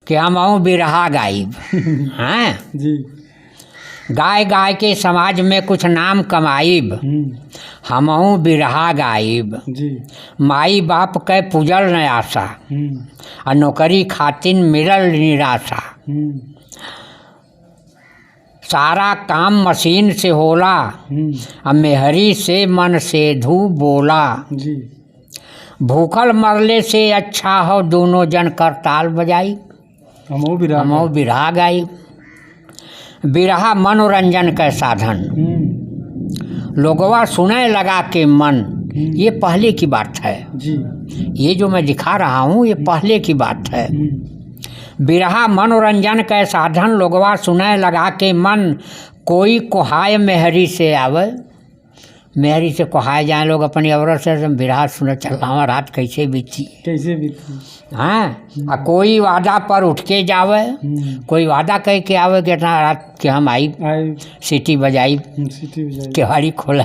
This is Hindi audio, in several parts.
कि हमहू बिरहा गाइब हैं जी। गाय गाय के समाज में कुछ नाम कमाइब, हमहू बिरहा गाइब। जी। माई बाप के पूजल न आशा, आ नौकरी खातिन मिलल निराशा। सारा काम मशीन से होला, आ मेहरी से मन से धू बोला। जी। भूखल मरले से अच्छा हो दोनों जन करताल बजाई, हमहू बिरहा गाई। बिरहा मनोरंजन का साधन, लोगवा सुने लगा के मन। ये पहले की बात है जी। ये जो मैं दिखा रहा हूँ ये पहले की बात है। बिरहा मनोरंजन का साधन, लोगवा सुने लगा के मन। कोई कोहाय मेहरी से आवे, मेहरी से कोहाय जाए लोग अपनी औरत से, बिरहा सुने चल रहा रात कैसे बीती हाँ। आ कोई वादा पर उठ के जावे, कोई वादा कह के आवे कि इतना रात के हम आई सीटी बजाई केवाड़ी खोला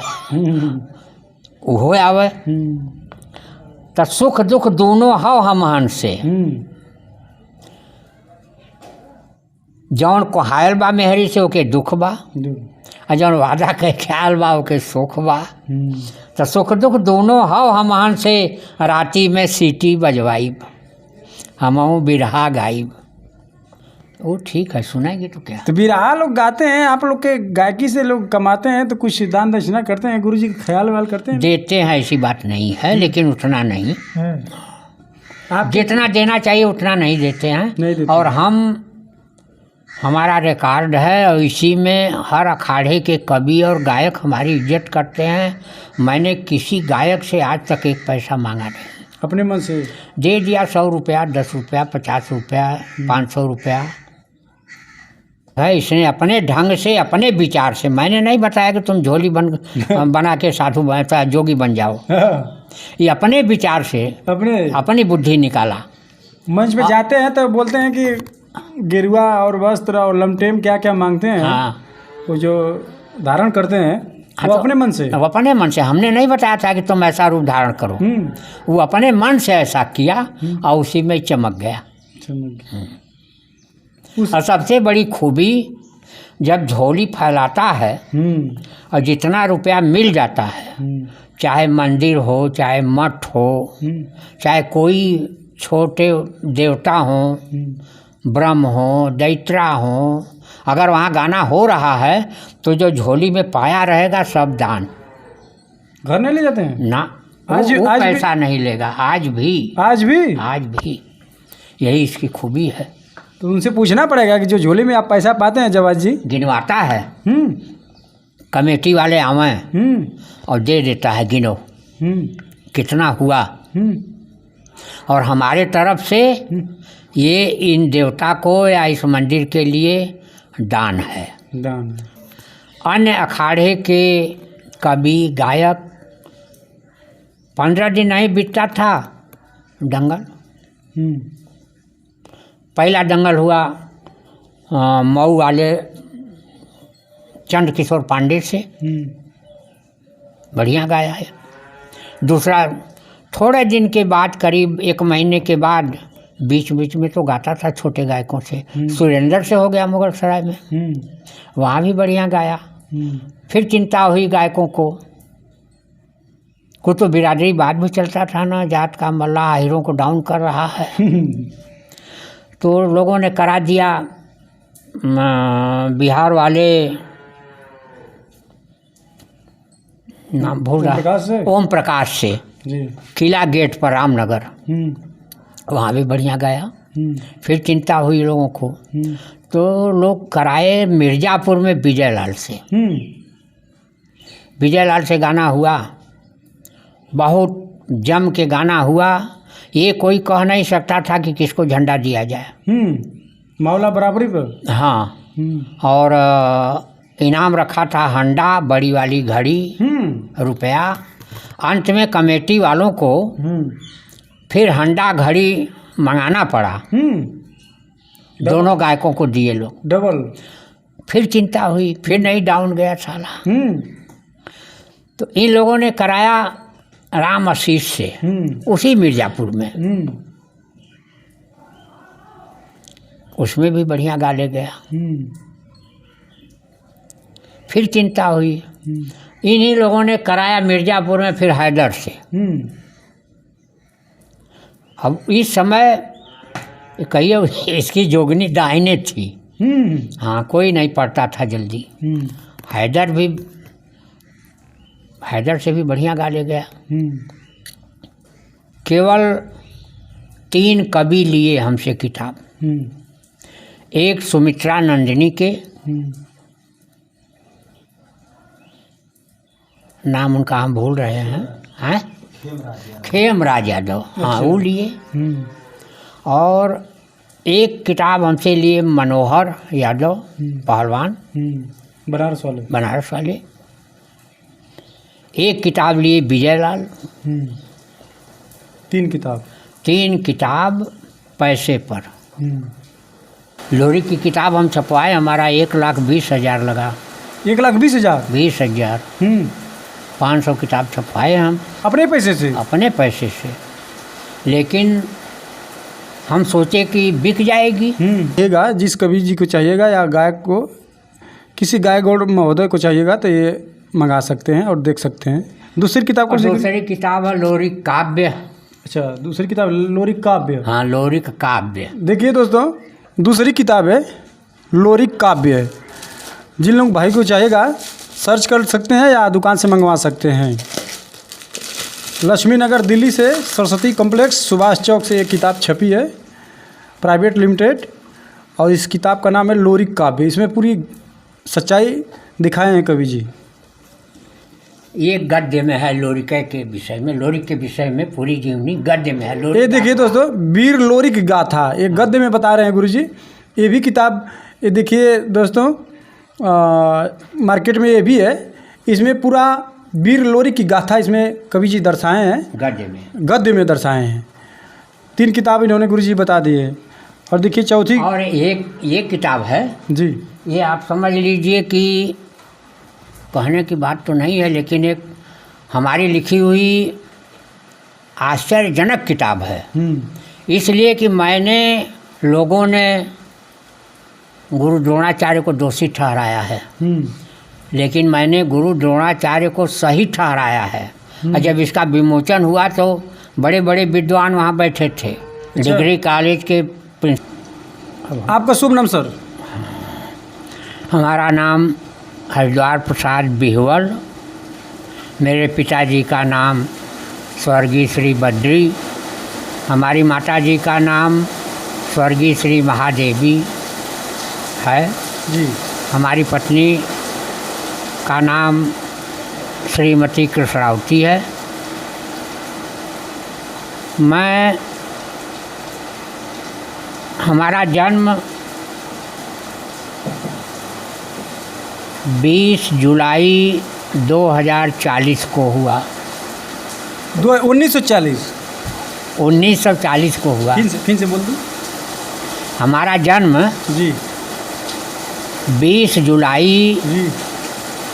उहो आवे। तो सुख दुख दोनों हो हमहन से। जौन कोहायल बा मेहरी से ओके दुख बा, और जौन वादा कह ख्याल बा ओके सुख बा। तो सुख दुख दोनों हो हमहन से, राती में सीटी बजवाई हमहू बिरहा गाइब। वो ठीक है, सुनाएंगे तो क्या। तो बिरहा लोग गाते हैं, आप लोग के गायकी से लोग कमाते हैं, तो कुछ दान दक्षिणा करते हैं, गुरुजी का ख्याल वाल करते हैं? देते हैं, ऐसी बात नहीं है, लेकिन उतना नहीं। आप जितना देना चाहिए उतना नहीं देते हैं। नहीं देते। और हमारा रिकॉर्ड है, और इसी में हर अखाड़े के कवि और गायक हमारी इज्जत करते हैं। मैंने किसी गायक से आज तक एक पैसा मांगा नहीं, अपने मन से दे दिया। 100 रुपया, 10 रुपया, 50 रुपया, 500 रुपया है। इसने अपने ढंग से, अपने विचार से, मैंने नहीं बताया कि तुम झोली बना के साधु जोगी बन जाओ। ये अपने विचार से अपनी बुद्धि निकाला। मंच पे जाते हैं तो बोलते हैं कि गिरुआ और वस्त्र और लमटेम क्या क्या मांगते हैं। हाँ, वो जो धारण करते हैं वो अपने मन से। वो अपने मन से, हमने नहीं बताया था कि तुम ऐसा रूप धारण करो। वो अपने मन से ऐसा किया और उसी में चमक गया। और सबसे बड़ी खूबी, जब झोली फैलाता है और जितना रुपया मिल जाता है, चाहे मंदिर हो, चाहे मठ हो, चाहे कोई छोटे देवता हो, ब्रह्म हो, दैत्रा हो, अगर वहाँ गाना हो रहा है तो जो झोली में पाया रहेगा सब दान। घर नहीं ले जाते हैं ना, आज वो आज पैसा नहीं लेगा। आज भी यही इसकी खूबी है। तो उनसे पूछना पड़ेगा कि जो झोली में आप पैसा पाते हैं जवाज जी, गिनवाता है, कमेटी वाले आवें और दे देता है, गिनो कितना हुआ। और हमारे तरफ से ये इन देवता को या इस मंदिर के लिए दान है। अन्य अखाड़े के कवि गायक 15 दिन नहीं बीतता था दंगल। पहला दंगल हुआ मऊ वाले चंद्र किशोर पांडे से, बढ़िया गाया है। दूसरा थोड़े दिन के बाद, करीब 1 महीने के बाद, बीच बीच में तो गाता था छोटे गायकों से। सुरेंद्र से हो गया मुगल सराय में, वहाँ भी बढ़िया गाया। फिर चिंता हुई गायकों को, कुछ तो बिरादरी बात भी चलता था ना, जात का मल्ला हीरो को डाउन कर रहा है। तो लोगों ने करा दिया, बिहार वाले नाम भूल रहा, ओम प्रकाश से किला गेट पर रामनगर, वहाँ भी बढ़िया गाया। फिर चिंता हुई लोगों को, तो लोग कराए मिर्ज़ापुर में विजय लाल से गाना हुआ, बहुत जम के गाना हुआ। ये कोई कह नहीं सकता था कि किसको झंडा दिया जाए। मामला बराबरी पर। हाँ, और इनाम रखा था हंडा, बड़ी वाली घड़ी, रुपया। अंत में कमेटी वालों को फिर हंडा घड़ी मंगाना पड़ा, दोनों गायकों को दिए लोग डबल। फिर चिंता हुई, फिर नहीं डाउन गया साला। तो इन लोगों ने कराया राम आशीष से, उसी मिर्ज़ापुर में। उसमें भी बढ़िया गा ले गया। हम्म, फिर चिंता हुई, हम्म, इन्हीं लोगों ने कराया मिर्ज़ापुर में, फिर हैदर से। हम्म, अब इस समय कहिए इसकी जोगनी दाहिने थी। हम्म, हाँ, कोई नहीं पढ़ता था जल्दी। हम्म, हैदर से भी बढ़िया गा ले गया। हम्म, केवल 3 कवि लिए हमसे किताब, हम्म, एक सुमित्रा नंदिनी के, हम्म, नाम उनका हम भूल रहे हैं, खेमराज यादव, हाँ वो लिए। हम्म, और एक किताब हमसे लिए मनोहर यादव पहलवान, बनारस वाले। एक किताब लिए विजयलाल। 3 किताब। 3 किताब पैसे पर। हम्म। लोरी की किताब हम छपवाए, हमारा 1,20,000 लगा। 1,20,000। 20,000। 500 किताब छपवाए हम अपने पैसे से। अपने पैसे से, लेकिन हम सोचे कि बिक जाएगी। चाहिएगा जिस कवि जी को चाहिएगा या गायक को, किसी गायक और महोदय को चाहिएगा तो ये मंगा सकते हैं और देख सकते हैं। दूसरी किताब को, दूसरी किताब है लोरी काव्य। अच्छा, दूसरी किताब लोरी काव्य। हाँ, लोरी काव्य। देखिए दोस्तों, दूसरी किताब है लोरी काव्य है। जिन लोग भाई को चाहिएगा सर्च कर सकते हैं या दुकान से मंगवा सकते हैं। लक्ष्मी नगर दिल्ली से सरस्वती कॉम्प्लेक्स सुभाष चौक से ये किताब छपी है, प्राइवेट लिमिटेड, और इस किताब का नाम है लोरी काव्य। इसमें पूरी सच्चाई दिखाए हैं कवि जी। ये गद्य में है, लोरिका के विषय में, लोरी के विषय में पूरी जीवनी गद्य में है। लोरी ये देखिए दोस्तों, वीर लोरिक गाथा, ये गद्य में बता रहे हैं गुरुजी। ये भी किताब, ये देखिए दोस्तों, मार्केट में ये भी है। इसमें पूरा वीर लोरिक की गाथा इसमें कवि जी दर्शाए हैं, गद्य में दर्शाए हैं। 3 किताब इन्होंने गुरुजी बता दी है। और देखिए चौथी, और एक ये किताब है जी, ये आप समझ लीजिए कि कहने की बात तो नहीं है, लेकिन एक हमारी लिखी हुई आश्चर्यजनक किताब है। इसलिए कि मैंने, लोगों ने गुरु द्रोणाचार्य को दोषी ठहराया है, लेकिन मैंने गुरु द्रोणाचार्य को सही ठहराया है। और जब इसका विमोचन हुआ तो बड़े बड़े विद्वान वहाँ बैठे थे, डिग्री कॉलेज के। आपका शुभ नाम सर? हमारा नाम हरिद्वार प्रसाद बिहवल, मेरे पिताजी का नाम स्वर्गीय श्री बद्री, हमारी माताजी का नाम स्वर्गीय श्री महादेवी है जी, हमारी पत्नी का नाम श्रीमती कृष्णावती है। हमारा जन्म 20 जुलाई 2040 को हुआ। 1940? 1940 को हुआ। फिर से बोल दूँ? हमारा जन्म जी 20 जुलाई जी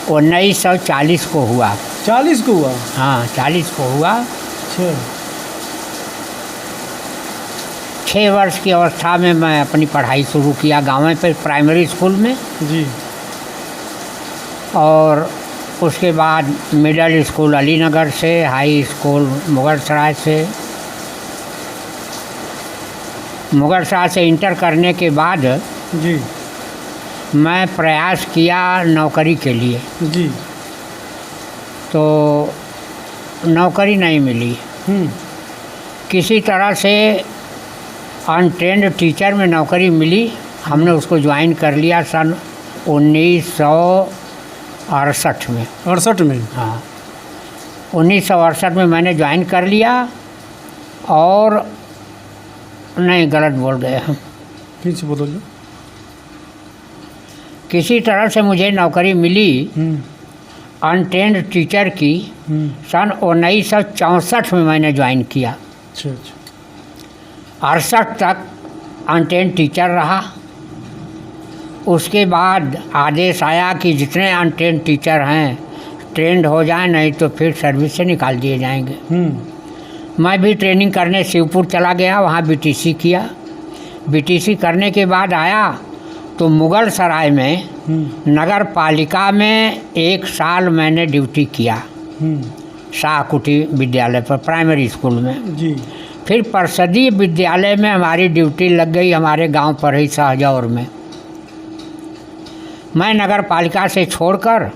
1940 को हुआ। 40 को हुआ? हाँ, 40 को हुआ। अच्छा। 6 वर्ष की अवस्था में मैं अपनी पढ़ाई शुरू किया गाँव पे प्राइमरी स्कूल में जी, और उसके बाद मिडिल स्कूल अलीनगर से, हाई स्कूल मुगलसराय से। मुगलसराय से इंटर करने के बाद जी, मैं प्रयास किया नौकरी के लिए, जी, तो नौकरी नहीं मिली। किसी तरह से अनट्रेंड टीचर में नौकरी मिली, हमने उसको ज्वाइन कर लिया सन 1968 में। 68 में? हाँ, 1968 में मैंने ज्वाइन कर लिया। और नहीं, गलत बोल गए हम, फिर से बोलो। किसी तरह से मुझे नौकरी मिली अनट्रेंड टीचर की सन 1964 में मैंने ज्वाइन किया। अच्छा अच्छा। 68 तक अनट्रेंड टीचर रहा। उसके बाद आदेश आया कि जितने अनट्रेंड टीचर हैं ट्रेंड हो जाए, नहीं तो फिर सर्विस से निकाल दिए जाएंगे। मैं भी ट्रेनिंग करने शिवपुर चला गया, वहाँ बीटीसी किया। बीटीसी करने के बाद आया तो मुगल सराय में नगर पालिका में 1 साल मैंने ड्यूटी किया, शाहकुटी विद्यालय पर प्राइमरी स्कूल में जी। फिर परिषदीय विद्यालय में हमारी ड्यूटी लग गई हमारे गांव पर ही शाहजौर में। मैं नगर पालिका से छोड़कर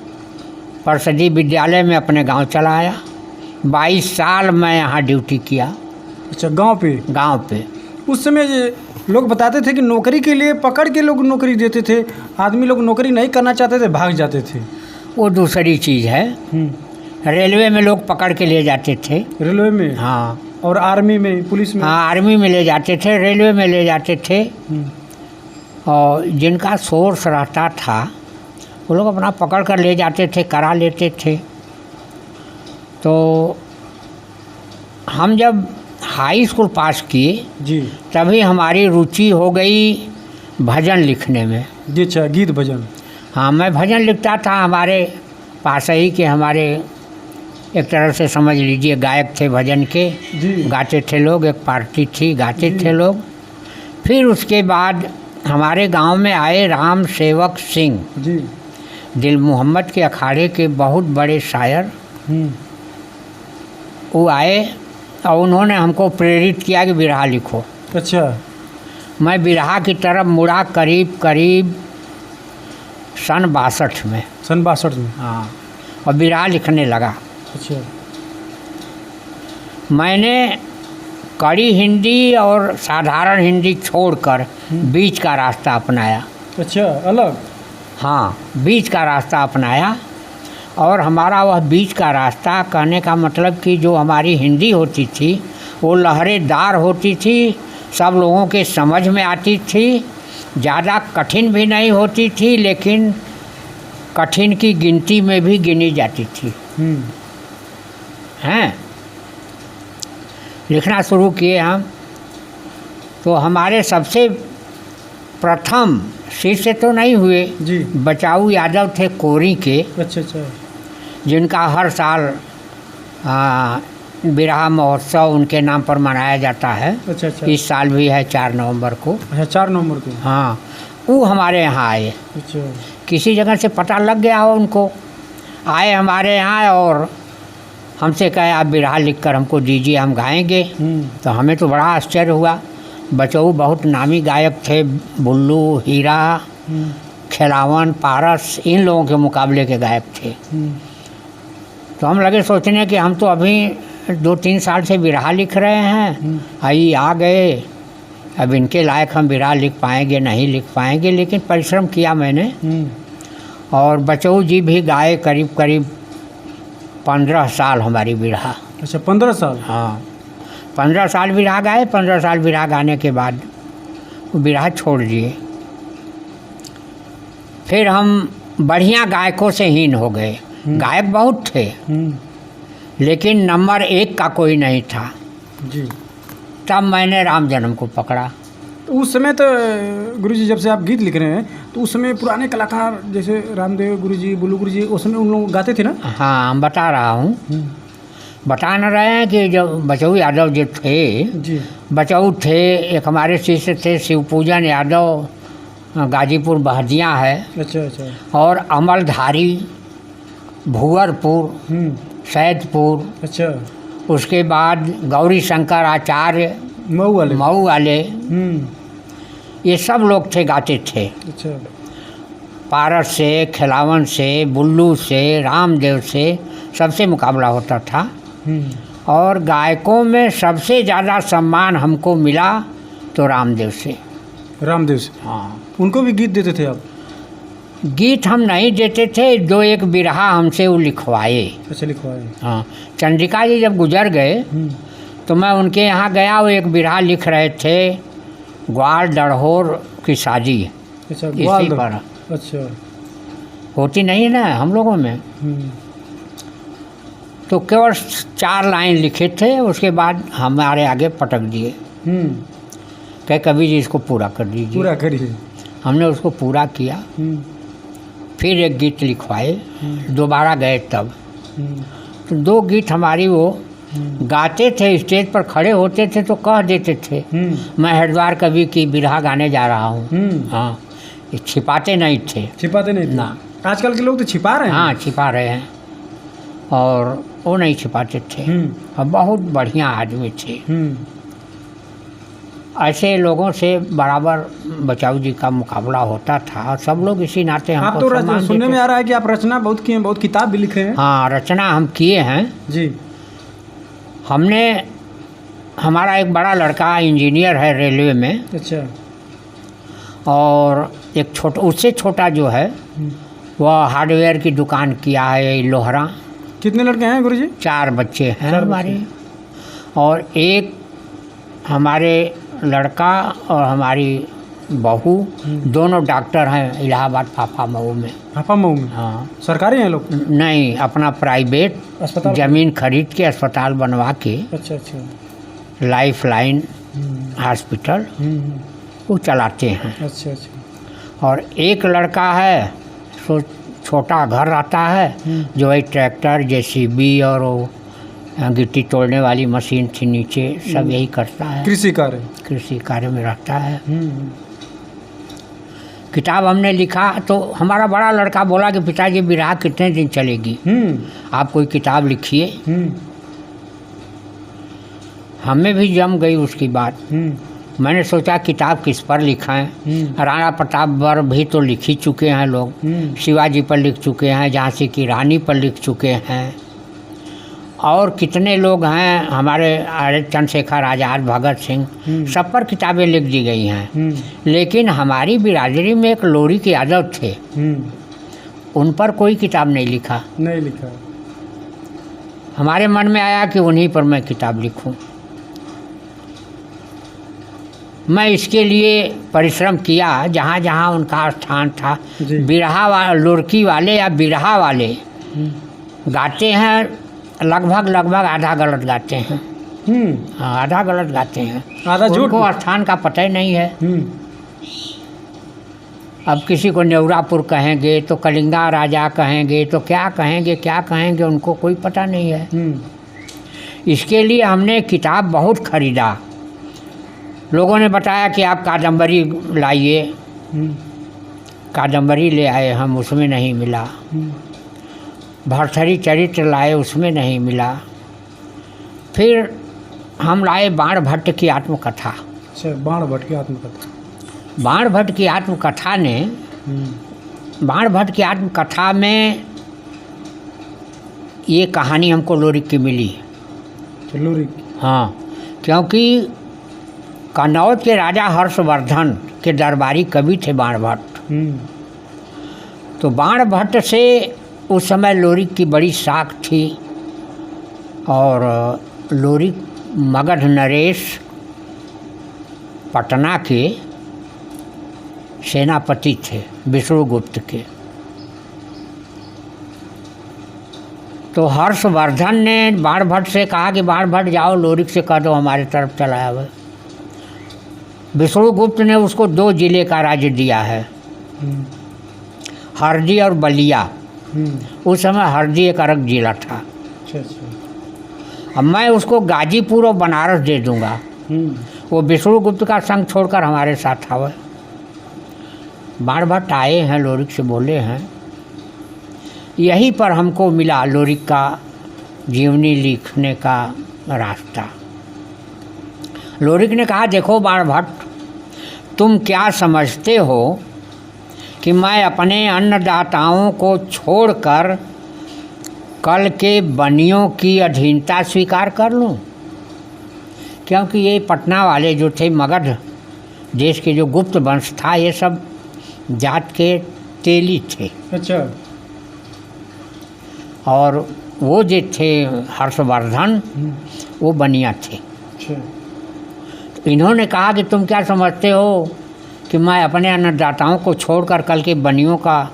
परिषदीय विद्यालय में अपने गांव चला आया। 22 साल मैं यहाँ ड्यूटी किया। अच्छा, गांव पे उस समय ये लोग बताते थे कि नौकरी के लिए पकड़ के लोग नौकरी देते थे, आदमी लोग नौकरी नहीं करना चाहते थे, भाग जाते थे। वो दूसरी चीज़ है। रेलवे में लोग पकड़ के ले जाते थे। रेलवे में? हाँ। और आर्मी में, पुलिस में? हाँ, आर्मी में ले जाते थे, रेलवे में ले जाते थे। और जिनका सोर्स रहता था वो लोग अपना पकड़ कर ले जाते थे, करा लेते थे। तो हम जब हाई स्कूल पास किए जी, तभी हमारी रुचि हो गई भजन लिखने में। जी। अच्छा, गीत भजन? हाँ, मैं भजन लिखता था। हमारे पास ही के हमारे एक तरह से समझ लीजिए गायक थे भजन के जी। गाते थे लोग, एक पार्टी थी, गाते थे लोग। फिर उसके बाद हमारे गांव में आए राम सेवक सिंह जी, दिल मोहम्मद के अखाड़े के बहुत बड़े शायर। वो आए और उन्होंने हमको प्रेरित किया कि बिरहा लिखो। अच्छा। मैं बिरहा की तरफ मुड़ा करीब सन 62 में। सन 62 में? हाँ, और बिरहा लिखने लगा। अच्छा। मैंने कड़ी हिंदी और साधारण हिंदी छोड़कर बीच का रास्ता अपनाया। अच्छा, अलग? हाँ, बीच का रास्ता अपनाया। और हमारा वह बीच का रास्ता कहने का मतलब कि जो हमारी हिंदी होती थी वो लहरेदार होती थी, सब लोगों के समझ में आती थी, ज़्यादा कठिन भी नहीं होती थी, लेकिन कठिन की गिनती में भी गिनी जाती थी। हैं, लिखना शुरू किए हम। तो हमारे सबसे प्रथम शिष्य तो नहीं हुए जी। बचाऊ यादव थे कोरी के। अच्छा अच्छा। जिनका हर साल बिरहा महोत्सव उनके नाम पर मनाया जाता है। अच्छा अच्छा। इस साल भी है 4 नवंबर को। अच्छा, 4 नवंबर को? हाँ, वो हमारे यहाँ आए। अच्छा। किसी जगह से पता लग गया हो उनको, आए हमारे यहाँ और हमसे कहे आप बिरहा लिख कर हमको दीजिए, हम गाएंगे। तो हमें तो बड़ा आश्चर्य हुआ। बचऊ बहुत नामी गायक थे, बुल्लू, हीरा, खिलावन, पारस, इन लोगों के मुकाबले के गायक थे। तो हम लगे सोचने कि हम तो अभी 2-3 साल से बिरहा लिख रहे हैं, आई आ गए, अब इनके लायक हम बिरहा लिख पाएंगे नहीं लिख पाएंगे। लेकिन परिश्रम किया मैंने और बचऊ जी भी गाए करीब 15 साल हमारी बिरहा। अच्छा, 15 साल? हाँ, 15 साल बिरहा गाए। 15 साल बिरहा गाने के बाद वो बिरहा छोड़ दिए। फिर हम बढ़िया गायकों से हीन हो गए। गायक बहुत थे लेकिन नंबर 1 का कोई नहीं था जी। तब मैंने राम जन्म को पकड़ा। तो उस समय तो गुरुजी जब से आप गीत लिख रहे हैं तो उस समय पुराने कलाकार जैसे रामदेव गुरुजी, बुल्लू गुरुजी, उस समय उन लोग गाते थे ना? हाँ, हम बता रहा हूँ, बता न रहे हैं कि जो बचऊ यादव जो थे जी, बचऊ थे। एक हमारे शिष्य थे शिवपूजन यादव, गाजीपुर बहदिया है। अच्छा अच्छा। और अमलधारी, भूअरपुर, सैदपुर। अच्छा। उसके बाद गौरी शंकर आचार्य, मऊ वाले, ये सब लोग थे, गाते थे। अच्छा। पारस से, खिलावन से, बुल्लू से, रामदेव से सबसे मुकाबला होता था। और गायकों में सबसे ज़्यादा सम्मान हमको मिला तो रामदेव से। रामदेव से? हाँ। उनको भी गीत देते थे आप? गीत हम नहीं देते थे, जो एक बिरहा हमसे वो लिखवाए। अच्छा, लिखवाए। हाँ, चंद्रिका जी जब गुजर गए तो मैं उनके यहाँ गया, वो एक बिरहा लिख रहे थे, ग्वाल डढ़ोर की शादी। अच्छा, इसी पर। अच्छा। होती नहीं है ना हम लोगों में। तो केवल 4 लाइन लिखे थे, उसके बाद हमारे आगे पटक दिए। कहे कवि जी इसको पूरा कर दीजिए। पूरा करिए। हमने उसको पूरा किया। फिर एक गीत लिखवाए, दोबारा गए तब। तो 2 गीत हमारी वो गाते थे, स्टेज पर खड़े होते थे तो कह देते थे मैं हरिद्वार कवि की बिरहा गाने जा रहा हूँ। हाँ, ये छिपाते नहीं थे। छिपाते नहीं थे। ना, आजकल के लोग तो छिपा रहे हैं। हाँ छिपा रहे हैं, और वो नहीं छिपाते थे। और बहुत बढ़िया आदमी थे। ऐसे लोगों से बराबर बचाऊ जी का मुकाबला होता था। सब लोग इसी नाते आप हमको तो सम्मान सुनने देते में आ रहा है कि आप रचना बहुत किए हैं, बहुत किताब भी लिखे हैं। हाँ, रचना हम किए हैं जी। हमने। हमारा एक बड़ा लड़का इंजीनियर है रेलवे में, अच्छा। और एक उससे छोटा जो है वह हार्डवेयर की दुकान किया है लोहरा। कितने लड़के हैं गुरुजी? 4 बच्चे हैं 4 हमारे। और एक हमारे लड़का और हमारी बहू दोनों डॉक्टर हैं इलाहाबाद फाफा मऊ में। फाफा मऊ में? हाँ। सरकारी हैं लोग? नहीं, अपना प्राइवेट अस्पताल, ज़मीन खरीद के अस्पताल बनवा के, अच्छा अच्छा, लाइफ लाइन हॉस्पिटल वो चलाते हैं। अच्छा अच्छा। और एक लड़का है सो छोटा घर आता है, जो है ट्रैक्टर जेसीबी और वो गिट्टी तोड़ने वाली मशीन थी नीचे, सब यही करता है। कृषि कार्य में रहता है। किताब हमने लिखा तो हमारा बड़ा लड़का बोला कि पिताजी बिरहा कितने दिन चलेगी, आप कोई किताब लिखिए। हमें भी जम गई उसकी बात। मैंने सोचा किताब किस पर लिखाएं। राणा प्रताप पर भी तो लिख ही चुके हैं लोग, शिवाजी पर लिख चुके हैं, झांसी की रानी पर लिख चुके हैं, और कितने लोग हैं हमारे चंद्रशेखर आज़ाद, भगत सिंह, सब पर किताबें लिख दी गई हैं। लेकिन हमारी बिरादरी में एक लोरी के यादव थे, उन पर कोई किताब नहीं लिखा। हमारे मन में आया कि उन्हीं पर मैं किताब लिखूं। मैं इसके लिए परिश्रम किया जहाँ जहाँ उनका स्थान था। लुरकी वाले या बिरहा वाले गाते हैं, लगभग आधा गलत गाते हैं। हाँ, आधा गलत गाते हैं, आधा झूठ। उनको स्थान का पता ही नहीं है। अब किसी को नेवरापुर कहेंगे तो कलिंगा राजा कहेंगे तो क्या कहेंगे उनको कोई पता नहीं है। इसके लिए हमने किताब बहुत खरीदा। लोगों ने बताया कि आप कादम्बरी लाइए, कादम्बरी ले आए हम, उसमें नहीं मिला। भरथरी चरित्र लाए, उसमें नहीं मिला। फिर हम लाए बाण भट्ट की आत्मकथा। अच्छा, बाण भट्ट की आत्मकथा। बाण भट्ट की आत्मकथा ने, बाण भट्ट की आत्मकथा में ये कहानी हमको लोरिक की मिली। लोरिक? हाँ, क्योंकि कन्नौज के राजा हर्षवर्धन के दरबारी कवि थे बाण भट्ट। तो बाण भट्ट से उस समय लोरिक की बड़ी साख थी, और लोरिक मगध नरेश पटना के सेनापति थे, विष्णुगुप्त के। तो हर्षवर्धन ने बाण भट्ट से कहा कि बाण भट्ट जाओ लोरिक से कह दो हमारे तरफ चला आवे। विष्णुगुप्त ने उसको 2 जिले का राज्य दिया है, हरदी और बलिया। उस समय हरदी एक अलग जिला था। अब मैं उसको गाजीपुर और बनारस दे दूंगा, वो विष्णुगुप्त का संग छोड़कर हमारे साथ आवे। बाण भट्ट आए हैं, लोरिक से बोले हैं। यहीं पर हमको मिला लोरिक का जीवनी लिखने का रास्ता। लोरिक ने कहा, देखो बाण भट्ट, तुम क्या समझते हो कि मैं अपने अन्नदाताओं को छोड़कर कल के बनियों की अधीनता स्वीकार कर लूं? क्योंकि ये पटना वाले जो थे, मगध देश के जो गुप्त वंश था, ये सब जात के तेली थे। अच्छा। और वो जो थे हर्षवर्धन, वो बनिया थे। अच्छा। तो इन्होंने कहा कि तुम क्या समझते हो कि मैं अपने अन्नदाताओं को छोड़कर कल के बनियों का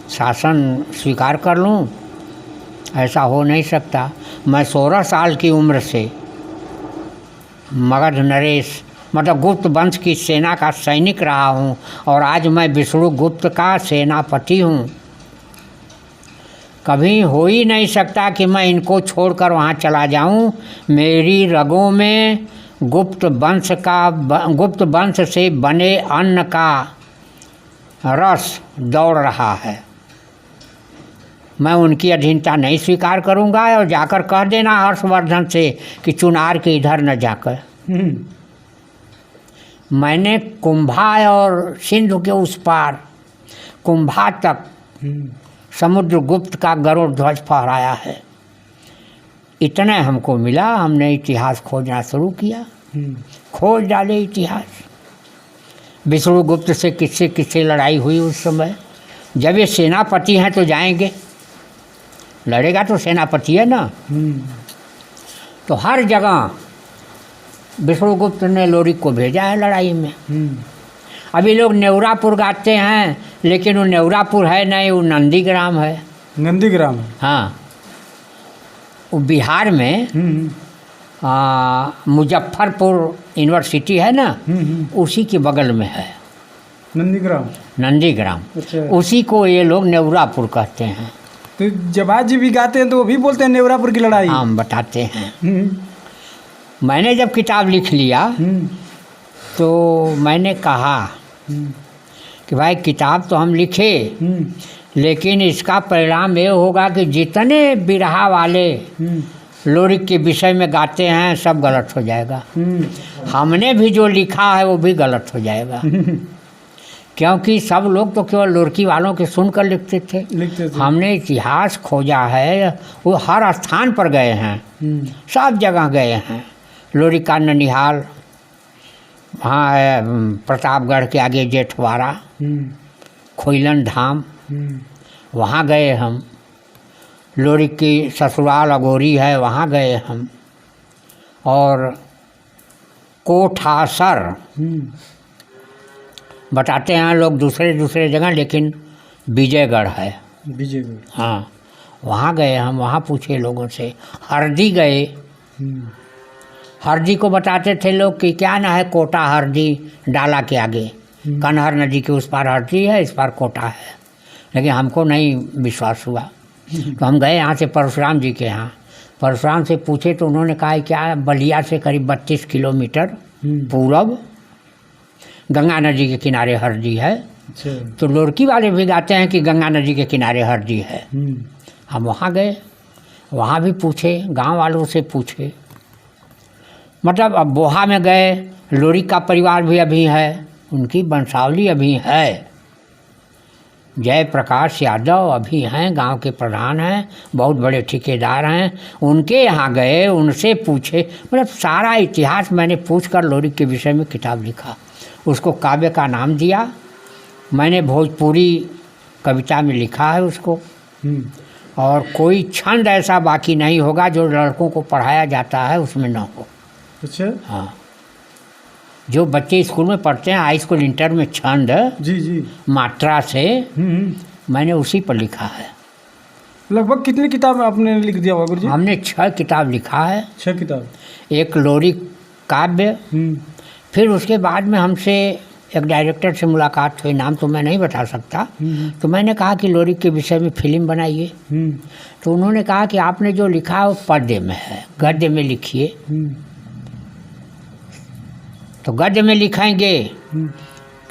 शासन स्वीकार कर लूं? ऐसा हो नहीं सकता। मैं 16 साल की उम्र से मगध नरेश मतलब गुप्त वंश की सेना का सैनिक रहा हूं, और आज मैं विष्णुगुप्त का सेनापति हूं। कभी हो ही नहीं सकता कि मैं इनको छोड़कर वहाँ चला जाऊँ। मेरी रगों में गुप्त वंश से बने अन्न का रस दौड़ रहा है। मैं उनकी अधीनता नहीं स्वीकार करूँगा और जाकर कह देना हर्षवर्धन से कि चुनार के इधर न जाकर। मैंने कुंभा और सिंधु के उस पार कुंभा तक समुद्रगुप्त का गरुड़ ध्वज फहराया है। इतने हमको मिला, हमने इतिहास खोजना शुरू किया, खोज डाले इतिहास। विष्णुगुप्त से किससे किससे लड़ाई हुई उस समय। जब ये सेनापति हैं तो जाएंगे, लड़ेगा तो सेनापति है ना। तो हर जगह विष्णुगुप्त ने लोरिक को भेजा है लड़ाई में। अभी लोग नेवरापुर गाते हैं, लेकिन वो नेवरापुर है नहीं, वो नंदीग्राम है। नंदीग्राम? हाँ, वो बिहार में मुजफ्फरपुर यूनिवर्सिटी है ना, उसी के बगल में है नंदीग्राम। अच्छा। उसी को ये लोग नेवरापुर कहते हैं। तो जवाज जी भी गाते हैं तो वो भी बोलते हैं नेवरापुर की लड़ाई। हम बताते हैं। मैंने जब किताब लिख लिया तो मैंने कहा कि भाई किताब तो हम लिखे, लेकिन इसका परिणाम ये होगा कि जितने बिरहा वाले लोरिक के विषय में गाते हैं सब गलत हो जाएगा। हमने भी जो लिखा है वो भी गलत हो जाएगा। क्योंकि सब लोग तो केवल लोरकी वालों के सुनकर लिखते थे। हमने इतिहास खोजा है, वो हर स्थान पर गए हैं, सब जगह गए हैं। लोरिक का ननिहाल, वहाँ है प्रतापगढ़ के आगे जेठवाड़ा, खोइलन धाम, वहाँ गए हम। लोरिक की ससुराल अगोरी है, वहाँ गए हम। और कोठासर बताते हैं लोग दूसरे जगह, लेकिन विजयगढ़ है। विजयगढ़? हाँ, वहाँ गए हम, वहाँ पूछे लोगों से। हरदी गए, हरदी को बताते थे लोग कि क्या ना है, कोटा हरदी डाला के आगे, कन्हर नदी के उस पार हरदी है, इस पार कोटा है। लेकिन हमको नहीं विश्वास हुआ, तो हम गए यहाँ से परशुराम जी के यहाँ। परशुराम से पूछे तो उन्होंने कहा क्या बलिया से करीब 32 किलोमीटर पूरब गंगा नदी के किनारे हरदी है। तो लोरकी वाले भी गाते हैं कि गंगा नदी के किनारे हरदी है। हम वहाँ गए, वहाँ भी पूछे, गांव वालों से पूछे। मतलब अब बोहा में गए, लोरिक का परिवार भी अभी है, उनकी वंशावली अभी है। जय प्रकाश यादव अभी हैं, गांव के प्रधान हैं, बहुत बड़े ठेकेदार हैं। उनके यहाँ गए, उनसे पूछे, मतलब सारा इतिहास मैंने पूछकर लोरिक के विषय में किताब लिखा। उसको काव्य का नाम दिया। मैंने भोजपुरी कविता में लिखा है उसको। और कोई छंद ऐसा बाकी नहीं होगा जो लड़कों को पढ़ाया जाता है उसमें ना हो। अच्छा। हाँ, जो बच्चे स्कूल में पढ़ते हैं, हाई स्कूल इंटर में छंद जी मात्रा से, मैंने उसी पर लिखा है। लगभग कितनी किताब आपने लिख दिया होगा गुरुजी? हमने 6 किताब लिखा है। 6 किताब? एक लोरिक काव्य। फिर उसके बाद में हमसे एक डायरेक्टर से मुलाकात हुई, नाम तो मैं नहीं बता सकता। तो मैंने कहा कि लोरिक के विषय में फिल्म बनाइए। तो उन्होंने कहा कि आपने जो लिखा है वो पद्य में है, गद्य में लिखिए। तो गद्य में लिखाएंगे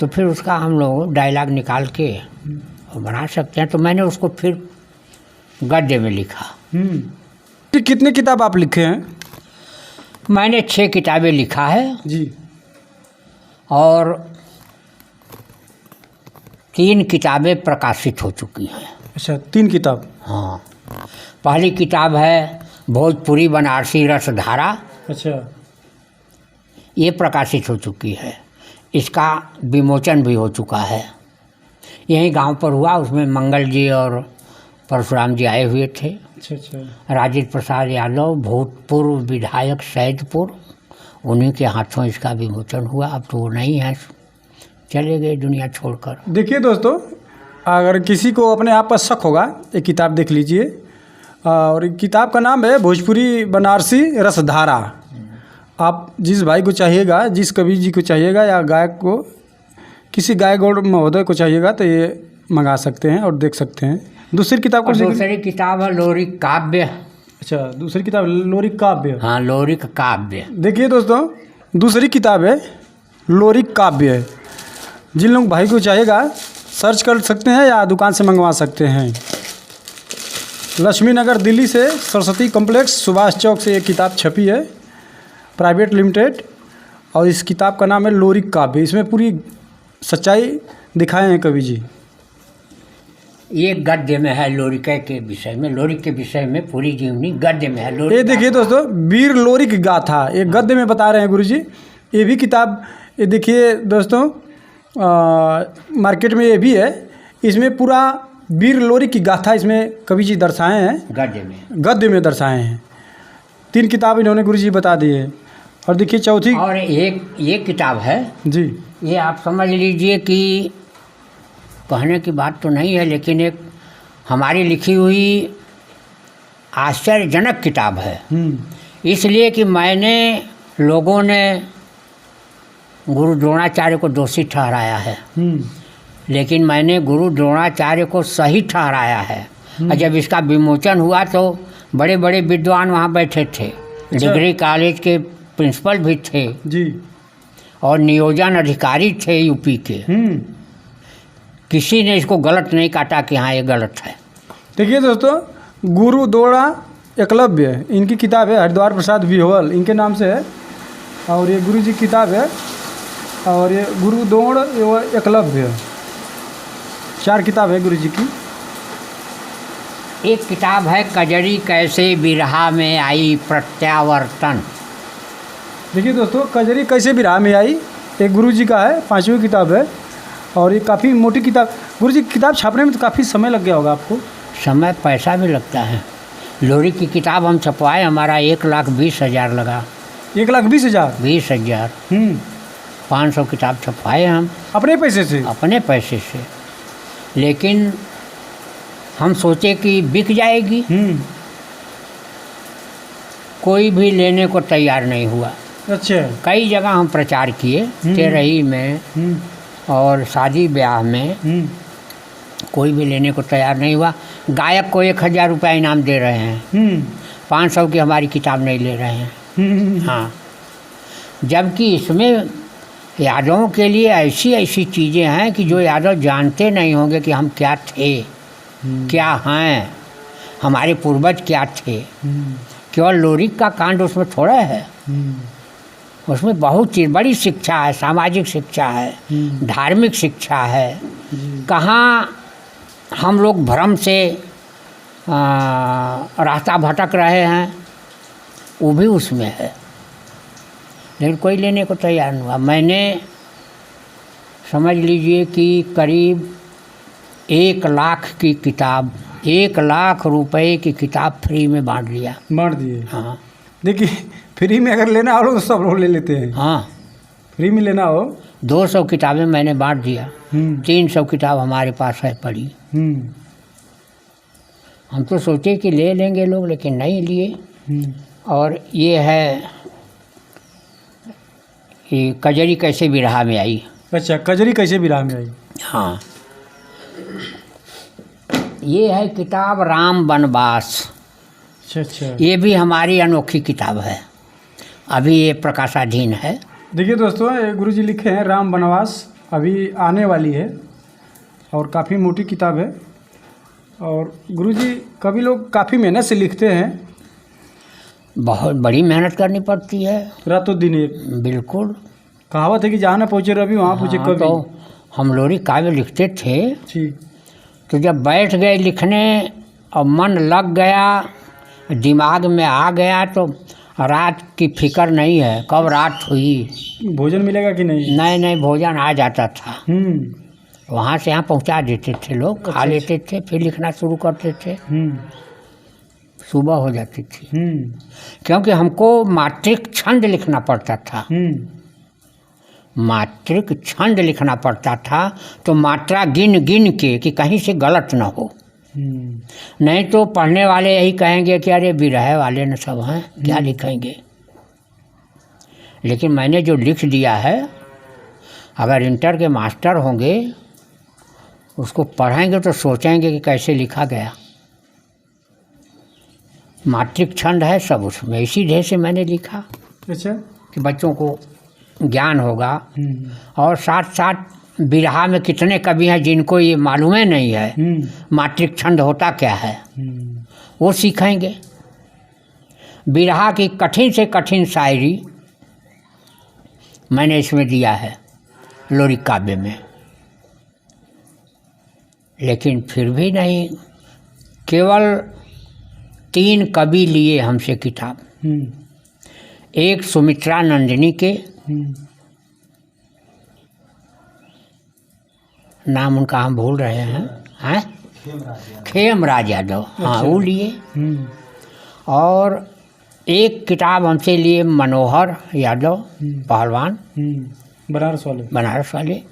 तो फिर उसका हम लोग डायलॉग निकाल के और बना सकते हैं। तो मैंने उसको फिर गद्य में लिखा। कितनी किताब आप लिखे हैं? मैंने 6 किताबें लिखा है जी। और 3 किताबें प्रकाशित हो चुकी हैं। अच्छा, 3 किताब? हाँ, पहली किताब है भोजपुरी बनारसी रसधारा। अच्छा। ये प्रकाशित हो चुकी है, इसका विमोचन भी हो चुका है, यहीं गांव पर हुआ। उसमें मंगल जी और परशुराम जी आए हुए थे। अच्छा। राजेंद्र प्रसाद यादव, भूतपूर्व विधायक सैदपुर, उन्हीं के हाथों इसका विमोचन हुआ। अब तो वो नहीं है, चले गए दुनिया छोड़कर। देखिए दोस्तों, अगर किसी को अपने आप पर शक होगा, एक किताब देख लीजिए। और किताब का नाम है भोजपुरी बनारसी रसधारा। आप जिस भाई को चाहिएगा, जिस कवि जी को चाहिएगा या गायक को, किसी गायक और महोदय को चाहिएगा तो ये मंगा सकते हैं और देख सकते हैं। दूसरी किताब और कौन सी? दूसरी किताब है लोरिक काव्य। अच्छा, दूसरी किताब लोरिक काव्य। हाँ, लोरिक काव्य। देखिए दोस्तों, दूसरी किताब है लोरिक काव्य। जिन लोग भाई को चाहेगा सर्च कर सकते हैं या दुकान से मंगवा सकते हैं। लक्ष्मी नगर दिल्ली से सरस्वती कॉम्प्लेक्स सुभाष चौक से ये किताब छपी है, प्राइवेट लिमिटेड, और इस किताब का नाम है लोरिक काव्य। इसमें पूरी सच्चाई दिखाए हैं कवि जी। ये गद्य में है, लोरिक के विषय में, लोरिक के विषय में पूरी जीवनी गद्य में है। लोरिक ये देखिए दोस्तों, वीर लोरिक गाथा, ये गद्य में बता रहे हैं गुरुजी। ये भी किताब, ये देखिए दोस्तों, मार्केट में ये भी है। इसमें पूरा वीर लोरिक की गाथा इसमें कवि जी दर्शाए हैं, गद्य में दर्शाए हैं। 3 किताब इन्होंने गुरुजी बता दी है। और देखिए चौथी, और एक ये किताब है जी, ये आप समझ लीजिए कि कहने की बात तो नहीं है, लेकिन एक हमारी लिखी हुई आश्चर्यजनक किताब है। इसलिए कि मैंने, लोगों ने गुरु द्रोणाचार्य को दोषी ठहराया है, लेकिन मैंने गुरु द्रोणाचार्य को सही ठहराया है। और जब इसका विमोचन हुआ तो बड़े बड़े विद्वान वहाँ बैठे थे, डिग्री कॉलेज के प्रिंसिपल भी थे जी, और नियोजन अधिकारी थे यूपी के। किसी ने इसको गलत नहीं काटा कि हाँ ये गलत है। देखिए दोस्तों, गुरु द्रोणा एकलव्य, इनकी किताब है, हरिद्वार प्रसाद विहोल इनके नाम से है। और ये गुरु जी की किताब है। और ये गुरु द्रोण एवं एकलव्य, 4 किताब है गुरु जी की। एक किताब है कजरी कैसे बिरहा में आई प्रत्यावर्तन। देखिए दोस्तों, कजरी कैसे बिरहा में आई, एक गुरु जी का है, 5वीं किताब है। और ये काफ़ी मोटी किताब। गुरु जी किताब छापने में तो काफ़ी समय लग गया होगा आपको? समय, पैसा भी लगता है। लोरी की किताब हम छपवाए, हमारा 1,20,000 लगा। 1,20,000? 20,000। 500 किताब छपवाए हम अपने पैसे से? अपने पैसे से। लेकिन हम सोचे कि बिक जाएगी, कोई भी लेने को तैयार नहीं हुआ। अच्छा। कई जगह हम प्रचार किए, तेरही में और शादी ब्याह में, कोई भी लेने को तैयार नहीं हुआ। गायक को 1,000 रुपया इनाम दे रहे हैं, 500 की हमारी किताब नहीं ले रहे हैं। हाँ, जबकि इसमें यादवों के लिए ऐसी ऐसी चीज़ें हैं कि जो यादव जानते नहीं होंगे कि हम क्या थे, क्या हैं, हमारे पूर्वज क्या थे। केवल लोरिक का कांड उसमें थोड़ा है, उसमें बहुत चीज़, बड़ी शिक्षा है, सामाजिक शिक्षा है, धार्मिक शिक्षा है। कहाँ हम लोग भ्रम से रास्ता भटक रहे हैं, वो भी उसमें है। लेकिन कोई लेने को तैयार नहीं हुआ। मैंने, समझ लीजिए कि करीब 1 लाख की किताब, 1 लाख रुपए की किताब फ्री में बांट दिए। हाँ, देखिए, फ्री में अगर लेना हो तो सब लोग ले लेते हैं। हाँ, फ्री में लेना हो। 200 किताबें मैंने बांट दिया, 300 किताब हमारे पास है पड़ी। हम तो सोचे कि ले लेंगे लोग, लेकिन नहीं लिए। और ये है, ये कजरी कैसे बिरहा में आई। अच्छा, कजरी कैसे बिरहा में आई। हाँ, ये है किताब राम वनवास। अच्छा। ये भी हमारी अनोखी किताब है, अभी ये प्रकाशाधीन है। देखिए दोस्तों, ये गुरु जी लिखे हैं राम वनवास, अभी आने वाली है और काफ़ी मोटी किताब है। और गुरु जी कभी लोग काफ़ी मेहनत से लिखते हैं, बहुत बड़ी मेहनत करनी पड़ती है, रातों दिन एक। बिल्कुल। कहावत है कि जहाँ ना पहुँचे रवि वहाँ पहुँचे कवि। तो हम लोरी काव्य लिखते थे, ठीक। तो जब बैठ गए लिखने और मन लग गया, दिमाग में आ गया, तो रात की फिक्र नहीं है कब रात हुई। भोजन मिलेगा कि नहीं? नहीं, भोजन आ जाता था। वहाँ से यहाँ पहुँचा देते थे लोग, खा लेते थे, फिर लिखना शुरू करते थे। सुबह हो जाती थी, क्योंकि हमको मात्रिक छंद लिखना पड़ता था। मात्रिक छंद लिखना पड़ता था, तो मात्रा गिन गिन के कि कहीं से गलत ना हो। नहीं तो पढ़ने वाले यही कहेंगे कि अरे बिरहे वाले न सब हैं, क्या लिखेंगे। लेकिन मैंने जो लिख दिया है, अगर इंटर के मास्टर होंगे उसको पढ़ेंगे तो सोचेंगे कि कैसे लिखा गया। मातृक छंद है सब उसमें, इसी ढंग से मैंने लिखा अच्छा। कि बच्चों को ज्ञान होगा। और साथ साथ बिरहा में कितने कवि हैं जिनको ये मालूम ही नहीं है मातृक छंद होता क्या है, वो सीखेंगे। बिरहा की कठिन से कठिन शायरी मैंने इसमें दिया है लोरी काव्य में, लेकिन फिर भी नहीं, केवल 3 कवि लिए हमसे किताब। एक सुमित्रा नंदिनी के, नाम उनका हम भूल रहे हैं, खेमराज यादव, हाँ वो लिए। और एक किताब हमसे लिए मनोहर यादव पहलवान, बनारस वाले।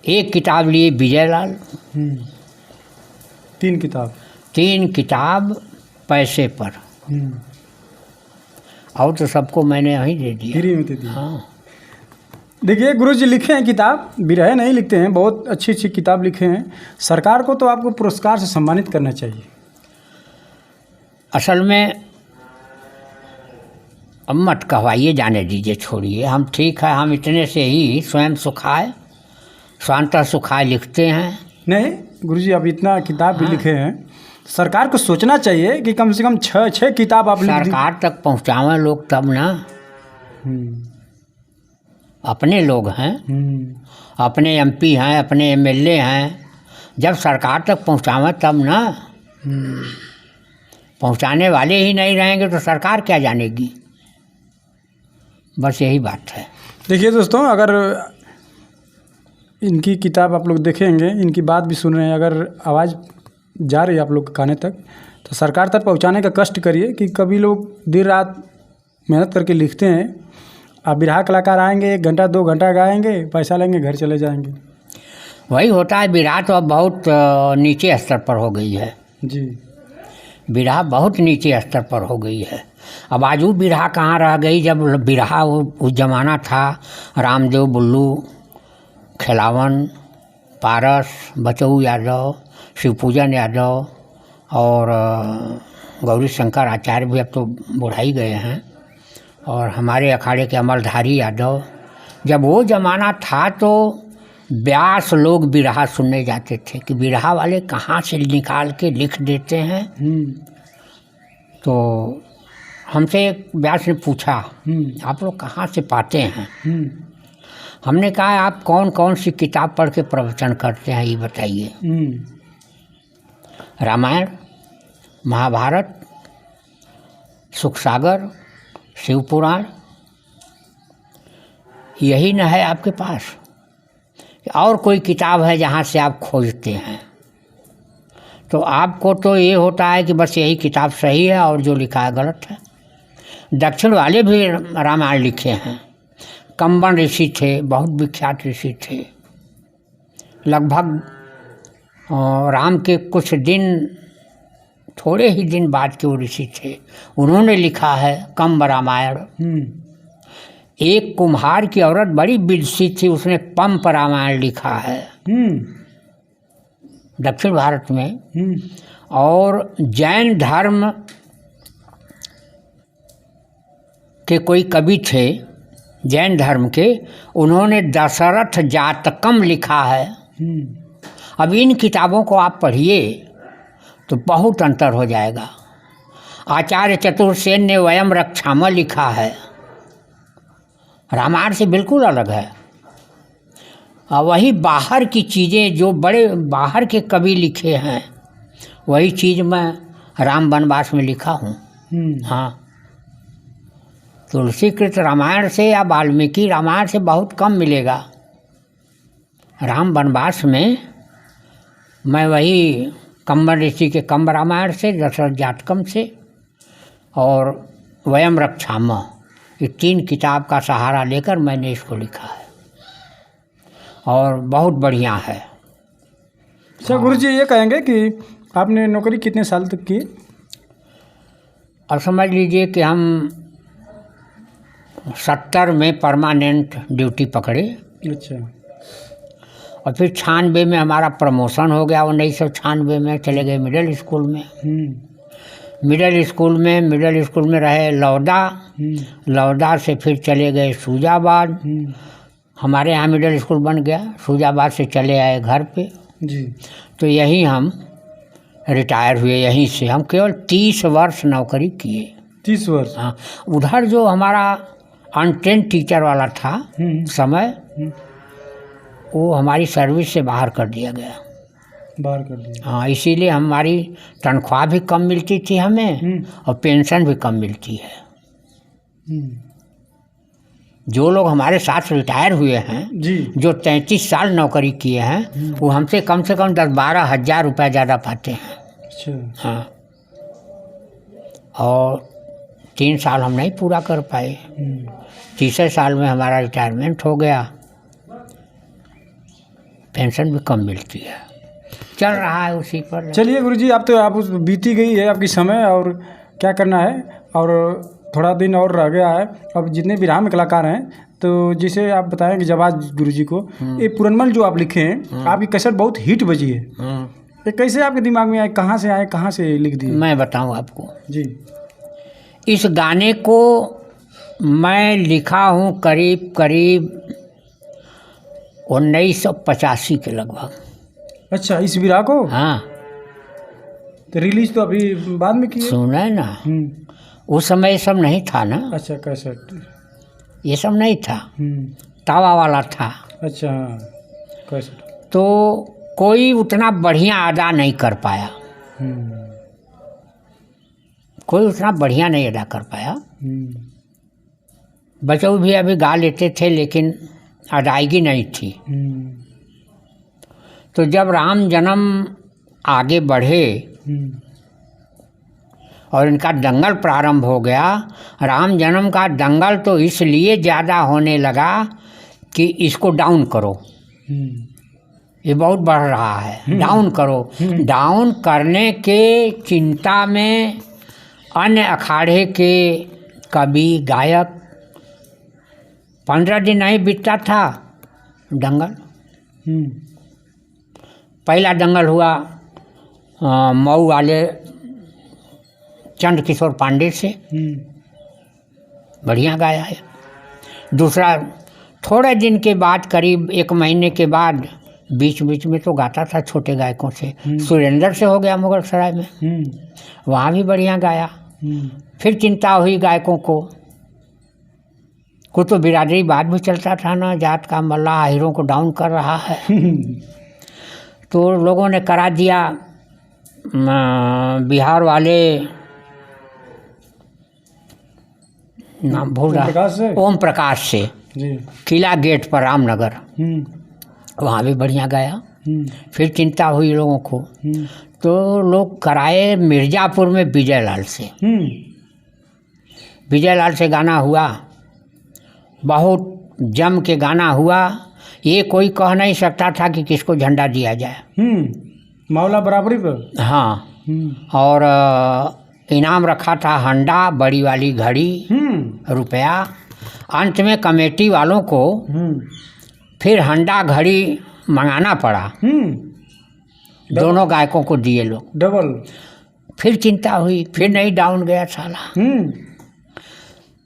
एक किताब लिए विजयलाल। 3 किताब पैसे पर, और तो सबको मैंने वहीं दे दिया। हाँ। देखिए गुरुजी लिखे हैं किताब, बिरहे नहीं लिखते हैं, बहुत अच्छी अच्छी किताब लिखे हैं। सरकार को तो आपको पुरस्कार से सम्मानित करना चाहिए। असल में अब मत कहवाइए, जाने दीजिए, छोड़िए। हम ठीक है, हम इतने से ही स्वयं सुखाए स्वांतः सुखाए लिखते हैं। नहीं गुरुजी, आप इतना किताब भी लिखे हैं, सरकार को सोचना चाहिए कि कम से कम 6 किताब आप लिख दी। सरकार तक पहुंचावें लोग तब ना। अपने लोग हैं, अपने एमपी हैं, अपने एमएलए हैं, जब सरकार तक पहुंचावें तब ना। पहुंचाने वाले ही नहीं रहेंगे तो सरकार क्या जानेगी। बस यही बात है। देखिए दोस्तों, अगर इनकी किताब आप लोग देखेंगे, इनकी बात भी सुन रहे हैं, अगर आवाज़ जा रही है आप लोग के काने तक, तो सरकार तक पहुंचाने का कष्ट करिए। कि कभी लोग देर रात मेहनत करके लिखते हैं, आप बिरहा कलाकार आएंगे, 1 घंटा 2 घंटा गाएंगे, पैसा लेंगे, घर चले जाएंगे। वही होता है। बिरहा तो अब बहुत नीचे स्तर पर हो गई है जी। बिरहा बहुत नीचे स्तर पर हो गई है। अब आज वो बिरहा कहाँ रह गई, जब बिरहा उस जमाना था, रामदेव बुल्लू, खिलावन, पारस, बचऊ यादव, शिवपूजन यादव और गौरी शंकर आचार्य भी अब तो बुढ़ाई गए हैं, और हमारे अखाड़े के अमलधारी यादव। जब वो ज़माना था तो व्यास लोग बिरहा सुनने जाते थे कि बिरहा वाले कहाँ से निकाल के लिख देते हैं। तो हमसे एक व्यास ने पूछा, आप लोग कहाँ से पाते हैं। हमने कहा आप कौन कौन सी किताब पढ़ के प्रवचन करते हैं ये बताइए। रामायण, महाभारत, सुखसागर, शिव पुराण, यही न है आपके पास, और कोई किताब है जहाँ से आप खोजते हैं। तो आपको तो ये होता है कि बस यही किताब सही है और जो लिखा है गलत है। दक्षिण वाले भी रामायण लिखे हैं। कंबन ऋषि थे, बहुत विख्यात ऋषि थे। लगभग राम के कुछ दिन, थोड़े ही दिन बाद के वो ऋषि थे, उन्होंने लिखा है कंब रामायण। एक कुम्हार की औरत बड़ी विदुषी थी, उसने पंप रामायण लिखा है दक्षिण भारत में। और जैन धर्म के कोई कवि थे, जैन धर्म के, उन्होंने दशरथ जातकम लिखा है। अब इन किताबों को आप पढ़िए तो बहुत अंतर हो जाएगा। आचार्य चतुर्सेन ने वयम रक्षाम लिखा है, रामायण से बिल्कुल अलग है। वही बाहर की चीज़ें जो बड़े बाहर के कवि लिखे हैं, वही चीज़ मैं राम वनवास में लिखा हूँ। हाँ, तुलसीकृत रामायण से या वाल्मीकि रामायण से बहुत कम मिलेगा। राम वनवास में मैं वही कंबन ऋषि के कंब रामायण से, दशरथ जातकम से और वयम रक्षाम, ये 3 किताब का सहारा लेकर मैंने इसको लिखा है और बहुत बढ़िया है। अच्छा गुरुजी, ये कहेंगे कि आपने नौकरी कितने साल तक की? अब समझ लीजिए कि हम 70 में परमानेंट ड्यूटी पकड़े। अच्छा। और फिर 96 में हमारा प्रमोशन हो गया। 1996 में चले गए मिडिल स्कूल में। मिडिल स्कूल में रहे लौदा। लौदा से फिर चले गए सूजाबाद। हमारे यहाँ मिडिल स्कूल बन गया। सूजाबाद से चले आए घर पे जी। तो यहीं हम रिटायर हुए। यहीं से हम केवल 30 वर्ष नौकरी किए। 30 वर्ष? हाँ। उधर जो हमारा अनट्रेन टीचर वाला था समय, वो हमारी सर्विस से बाहर कर दिया गया। बाहर कर दिया? हाँ, इसीलिए हमारी तनख्वाह भी कम मिलती थी हमें और पेंशन भी कम मिलती है। जो लोग हमारे साथ रिटायर हुए हैं जी, जो 33 साल नौकरी किए हैं, वो हमसे कम 10-12 हज़ार रुपया ज़्यादा पाते हैं। अच्छा। हाँ। और 3 साल हम नहीं पूरा कर पाए। 30 साल में हमारा रिटायरमेंट हो गया। पेंशन भी कम मिलती है। चल रहा है उसी पर। चलिए गुरुजी, आप उस बीती गई है आपकी समय, और क्या करना है, और थोड़ा दिन और रह गया है। अब जितने भी राम कलाकार हैं, तो जिसे आप बताएं कि जवाज गुरुजी को, ये पुरनमल जो आप लिखे हैं, आपकी कैसेट बहुत हिट बजी है। ये कैसे आपके दिमाग में आए, कहाँ से आए, कहाँ से लिख दिए? मैं बताऊं आपको जी। इस गाने को मैं लिखा हूँ करीब 1985 के लगभग। अच्छा, इस विरह को? हाँ। तो रिलीज तो अभी बाद में की है? सुना है ना, उस समय ये सब नहीं था ना। अच्छा, कैसेट ये सब नहीं था, तावा वाला था। अच्छा, हाँ, कैसेट। तो कोई उतना बढ़िया अदा नहीं कर पाया। कोई उतना बढ़िया नहीं अदा कर पाया। बच्चे भी अभी गा लेते थे, लेकिन अदायगी नहीं थी। तो जब राम जन्म आगे बढ़े और इनका दंगल प्रारंभ हो गया, राम जन्म का दंगल तो इसलिए ज़्यादा होने लगा कि इसको डाउन करो, ये बहुत बढ़ रहा है, डाउन करो। डाउन करने के चिंता में अन्य अखाड़े के कवि गायक 15 दिन नहीं बीतता था दंगल। पहला दंगल हुआ मऊ वाले चंद्र किशोर पांडे से, बढ़िया गाया है। दूसरा थोड़े दिन के बाद, करीब 1 महीने के बाद, बीच बीच में तो गाता था छोटे गायकों से। सुरेंद्र से हो गया मुगलसराय में, वहाँ भी बढ़िया गाया। फिर चिंता हुई गायकों को, कुछ तो बिरादरी बात भी चलता था ना, जात का मल्ला हीरो को डाउन कर रहा है। तो लोगों ने करा दिया बिहार वाले, नाम भूल रहा, ओम प्रकाश से जी। किला गेट पर रामनगर, वहाँ भी बढ़िया गाया। फिर चिंता हुई लोगों को, तो लोग कराए मिर्ज़ापुर में विजय लाल से। विजय लाल से गाना हुआ, बहुत जम के गाना हुआ। ये कोई कह नहीं सकता था कि किसको झंडा दिया जाए। मामला बराबरी पर। हाँ। और इनाम रखा था हंडा, बड़ी वाली घड़ी, रुपया। अंत में कमेटी वालों को फिर हंडा घड़ी मंगाना पड़ा। दोनों गायकों को दिए लोग डबल। फिर चिंता हुई, फिर नहीं डाउन गया साला।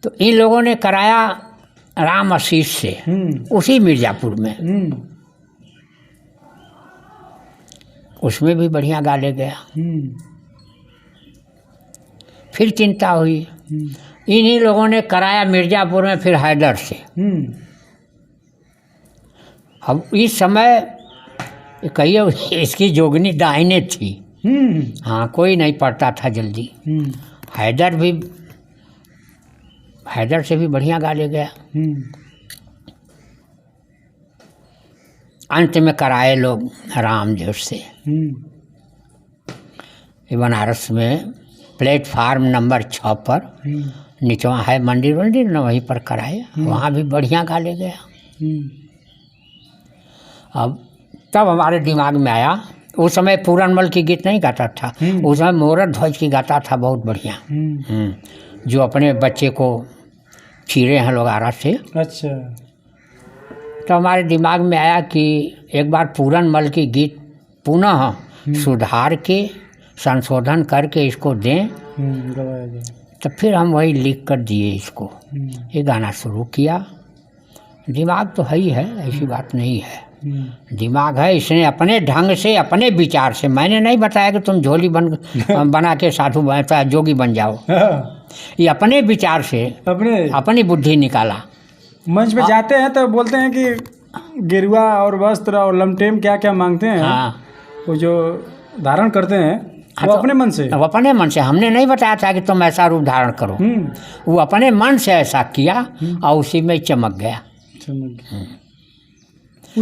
तो इन लोगों ने कराया राम आशीष से, उसी मिर्ज़ापुर में। उसमें भी बढ़िया गा ले गया। फिर चिंता हुई, इन्हीं लोगों ने कराया मिर्ज़ापुर में फिर हैदर से। अब इस समय कहिए इसकी जोगनी दाहिने थी। हाँ, कोई नहीं पढ़ता था जल्दी। हैदर से भी बढ़िया गा ले गया। अंत में कराए लोग राम जोश से। बनारस में प्लेटफार्म नंबर 6 पर, नीचवा है मंदिर न, वहीं पर कराए। वहाँ भी बढ़िया गा ले गया। अब तब हमारे दिमाग में आया, उस समय पूरनमल की गीत नहीं गाता था, उस समय मोहर ध्वज की गाता था बहुत बढ़िया। जो अपने बच्चे को चीरे हैं लोग आरा से। अच्छा। तो हमारे दिमाग में आया कि एक बार पूरनमल की गीत पुनः सुधार के संशोधन करके इसको दें। गवाया जाए। तो फिर हम वही लिख कर दिए इसको, ये गाना शुरू किया। दिमाग तो है ही है, ऐसी बात नहीं है, दिमाग है। इसने अपने ढंग से, अपने विचार से, मैंने नहीं बताया कि तुम झोली बना के साधु जोगी बन जाओ। ये अपने विचार से अपनी बुद्धि निकाला। मंच पे जाते हैं तो बोलते हैं कि गेरुआ और वस्त्र और लमटेम क्या क्या मांगते हैं। हाँ, वो जो धारण करते हैं वो अपने मन से। वो अपने मन से, हमने नहीं बताया था कि तुम ऐसा रूप धारण करो। वो अपने मन से ऐसा किया और उसी में चमक गया।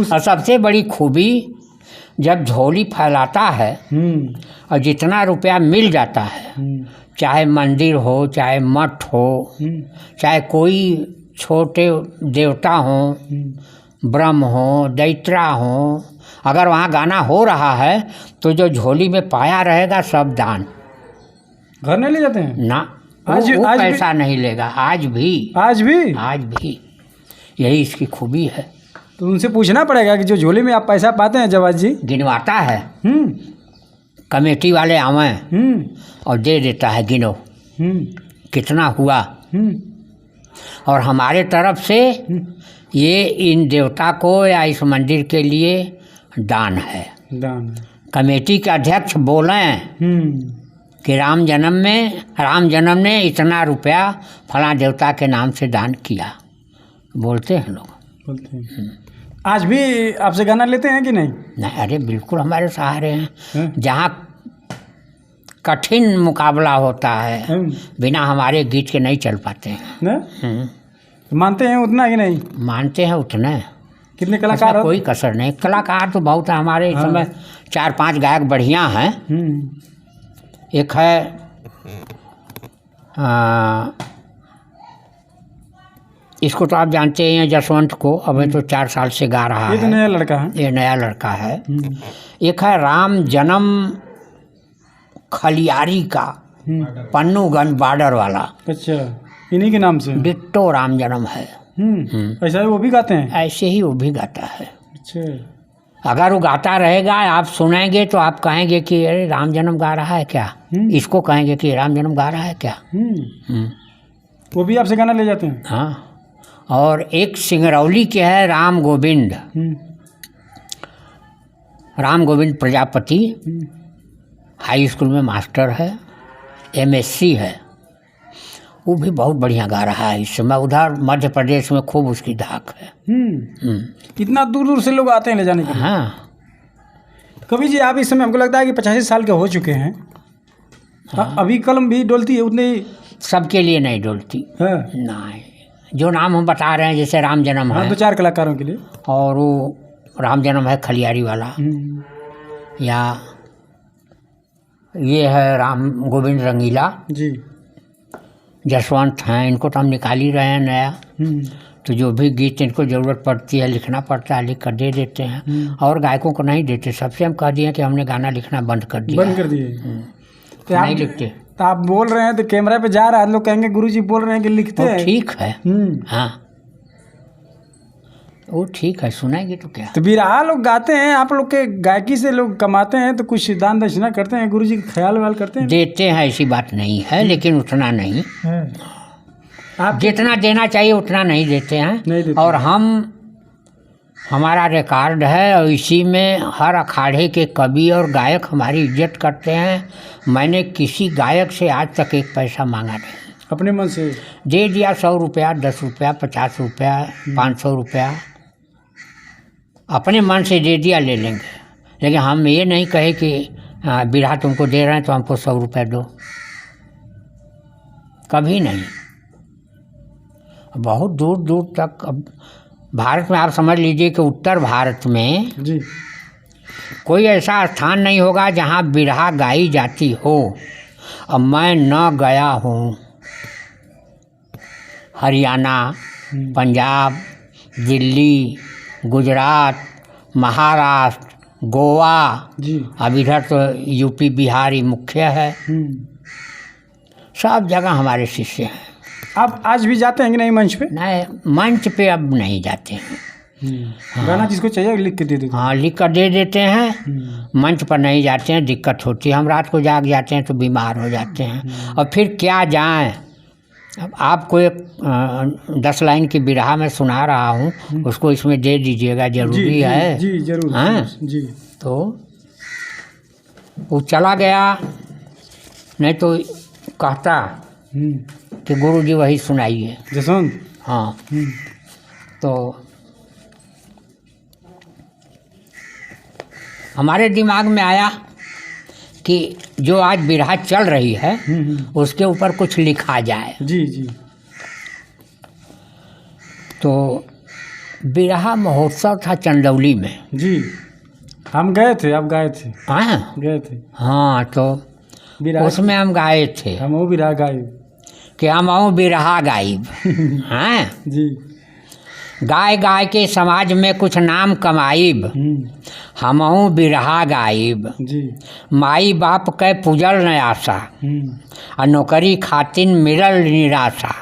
और सबसे बड़ी खूबी, जब झोली फैलाता है और जितना रुपया मिल जाता है, चाहे मंदिर हो, चाहे मठ हो, चाहे कोई छोटे देवता हो, ब्रह्म हो, दैत्रा हो, अगर वहाँ गाना हो रहा है तो जो झोली में पाया रहेगा सब दान। घर नहीं ले जाते हैं ना, आज वो आज पैसा नहीं लेगा। आज भी यही इसकी खूबी है। तो उनसे पूछना पड़ेगा कि जो झोली में आप पैसा पाते हैं जवाज जी, गिनवाता है, कमेटी वाले आवें और दे देता है, गिनो कितना हुआ। और हमारे तरफ से ये इन देवता को या इस मंदिर के लिए दान है। कमेटी के अध्यक्ष बोलें कि राम जन्म ने इतना रुपया फला देवता के नाम से दान किया, बोलते हैं लोग। आज भी आपसे गाना लेते हैं कि नहीं? नहीं, अरे बिल्कुल हमारे सहारे हैं। जहाँ कठिन मुकाबला होता है, बिना हमारे गीत के नहीं चल पाते हैं। मानते हैं उतना कि नहीं? मानते हैं उतने। कितने कलाकार? कोई कसर नहीं, कलाकार तो बहुत है हमारे। इस समय 4-5 गायक बढ़िया हैं। एक है इसको तो आप जानते हैं, जसवंत को, अब तो 4 साल से गा रहा है। ये नया लड़का है। ये नया लड़का है। एक है राम जन्म खलियारी का, पन्नूगंज बॉर्डर वाला। अच्छा, इन्हीं के नाम से डिट्टो राम जन्म है। ऐसा ही वो भी गाते हैं? ऐसे ही वो भी गाता है। अच्छा, अगर वो गाता रहेगा, आप सुनेंगे तो आप कहेंगे कि अरे राम जन्म गा रहा है क्या। इसको कहेंगे कि राम जन्म गा रहा है क्या। वो भी आपसे गाना ले जाते हैं? हाँ। और एक सिंगरौली के है राम गोविंद प्रजापति, हाई स्कूल में मास्टर है, MSc है। वो भी बहुत बढ़िया गा रहा है इस समय। उधर मध्य प्रदेश में खूब उसकी धाक है। इतना दूर दूर से लोग आते हैं ले जाने के लिए। हाँ। कवि जी, आप इस समय हमको लगता है कि 85 साल के हो चुके हैं। हाँ। अभी कलम भी डोलती है उतने ही? सबके लिए नहीं डोलती। नहीं, जो नाम हम बता रहे हैं, जैसे राम जन्म है, 2-4 कलाकारों के लिए। और वो राम जन्म है खलियारी वाला, या ये है राम गोविंद रंगीला जी, जसवंत हैं। इनको तो हम निकाल ही रहे हैं नया। तो जो भी गीत इनको ज़रूरत पड़ती है, लिखना पड़ता है, लिख कर दे देते हैं। और गायकों को नहीं देते। सबसे हम कह दिए कि हमने गाना लिखना बंद कर दिए। तो नहीं लिखते। तो आप बोल रहे हैं तो कैमरा पे जा रहा है, लोग कहेंगे गुरुजी बोल रहे हैं कि लिखते हैं। ठीक है। हाँ, वो ठीक है, सुनाएंगे तो क्या। तो बिरहा लोग गाते हैं, आप लोग के गायकी से लोग कमाते हैं, तो कुछ दान दक्षिणा करते हैं, गुरुजी का ख्याल वाल करते हैं? देते हैं, ऐसी बात नहीं है, लेकिन उतना नहीं। आप जितना देना चाहिए उतना नहीं देते हैं। नहीं देते। और हमारा रिकॉर्ड है, और इसी में हर अखाड़े के कवि और गायक हमारी इज्जत करते हैं। मैंने किसी गायक से आज तक 1 पैसा मांगा नहीं। अपने मन से दे दिया, 100 रुपया, 10 रुपया, 50 रुपया, 500 रुपया, अपने मन से दे दिया, ले लेंगे। लेकिन हम ये नहीं कहे कि बिरहा तुमको दे रहे हैं तो हमको 100 रुपया दो, कभी नहीं। बहुत दूर दूर तक, अब भारत में आप समझ लीजिए कि उत्तर भारत में जी कोई ऐसा स्थान नहीं होगा जहाँ बिरहा गाई जाती हो और मैं न गया हूँ। हरियाणा, पंजाब, दिल्ली, गुजरात, महाराष्ट्र, गोवा जी, अब इधर तो यूपी बिहारी मुख्य है। सब जगह हमारे शिष्य हैं। आप आज भी जाते हैं कि नहीं मंच पे? नहीं, मंच पे अब नहीं जाते हैं। गाना जिसको चाहिए लिख के दे देते हैं। हाँ, लिख कर दे देते हैं। मंच पर नहीं जाते हैं, दिक्कत होती है। हम रात को जाग जाते हैं तो बीमार हो जाते हैं। और फिर क्या जाएं। अब आपको एक 10 लाइन की बिरहा में सुना रहा हूँ, उसको इसमें दे दीजिएगा, जरूरी है। जी जरूर। हाँ? जी। तो वो चला गया, नहीं तो कहता कि गुरु जी वही सुनाइए। जसवंत। हाँ, तो हमारे दिमाग में आया कि जो आज बिरहा चल रही है उसके ऊपर कुछ लिखा जाए। जी जी। तो बिरहा महोत्सव था चंदौली में। जी, हम गए थे, आप गए थे? हाँ गए थे। हाँ, तो बिरहा उसमें हम गाए थे हम वो बिरहा गाए कि हम आऊँ बिरहा गाइब। हाँ, जी। गाय गाय के समाज में कुछ नाम कमाइब, हमहूँ बिरहा गाइब। जी। माई बाप के पूजल न आशा, आ नौकरी खातिन मिलल निराशा।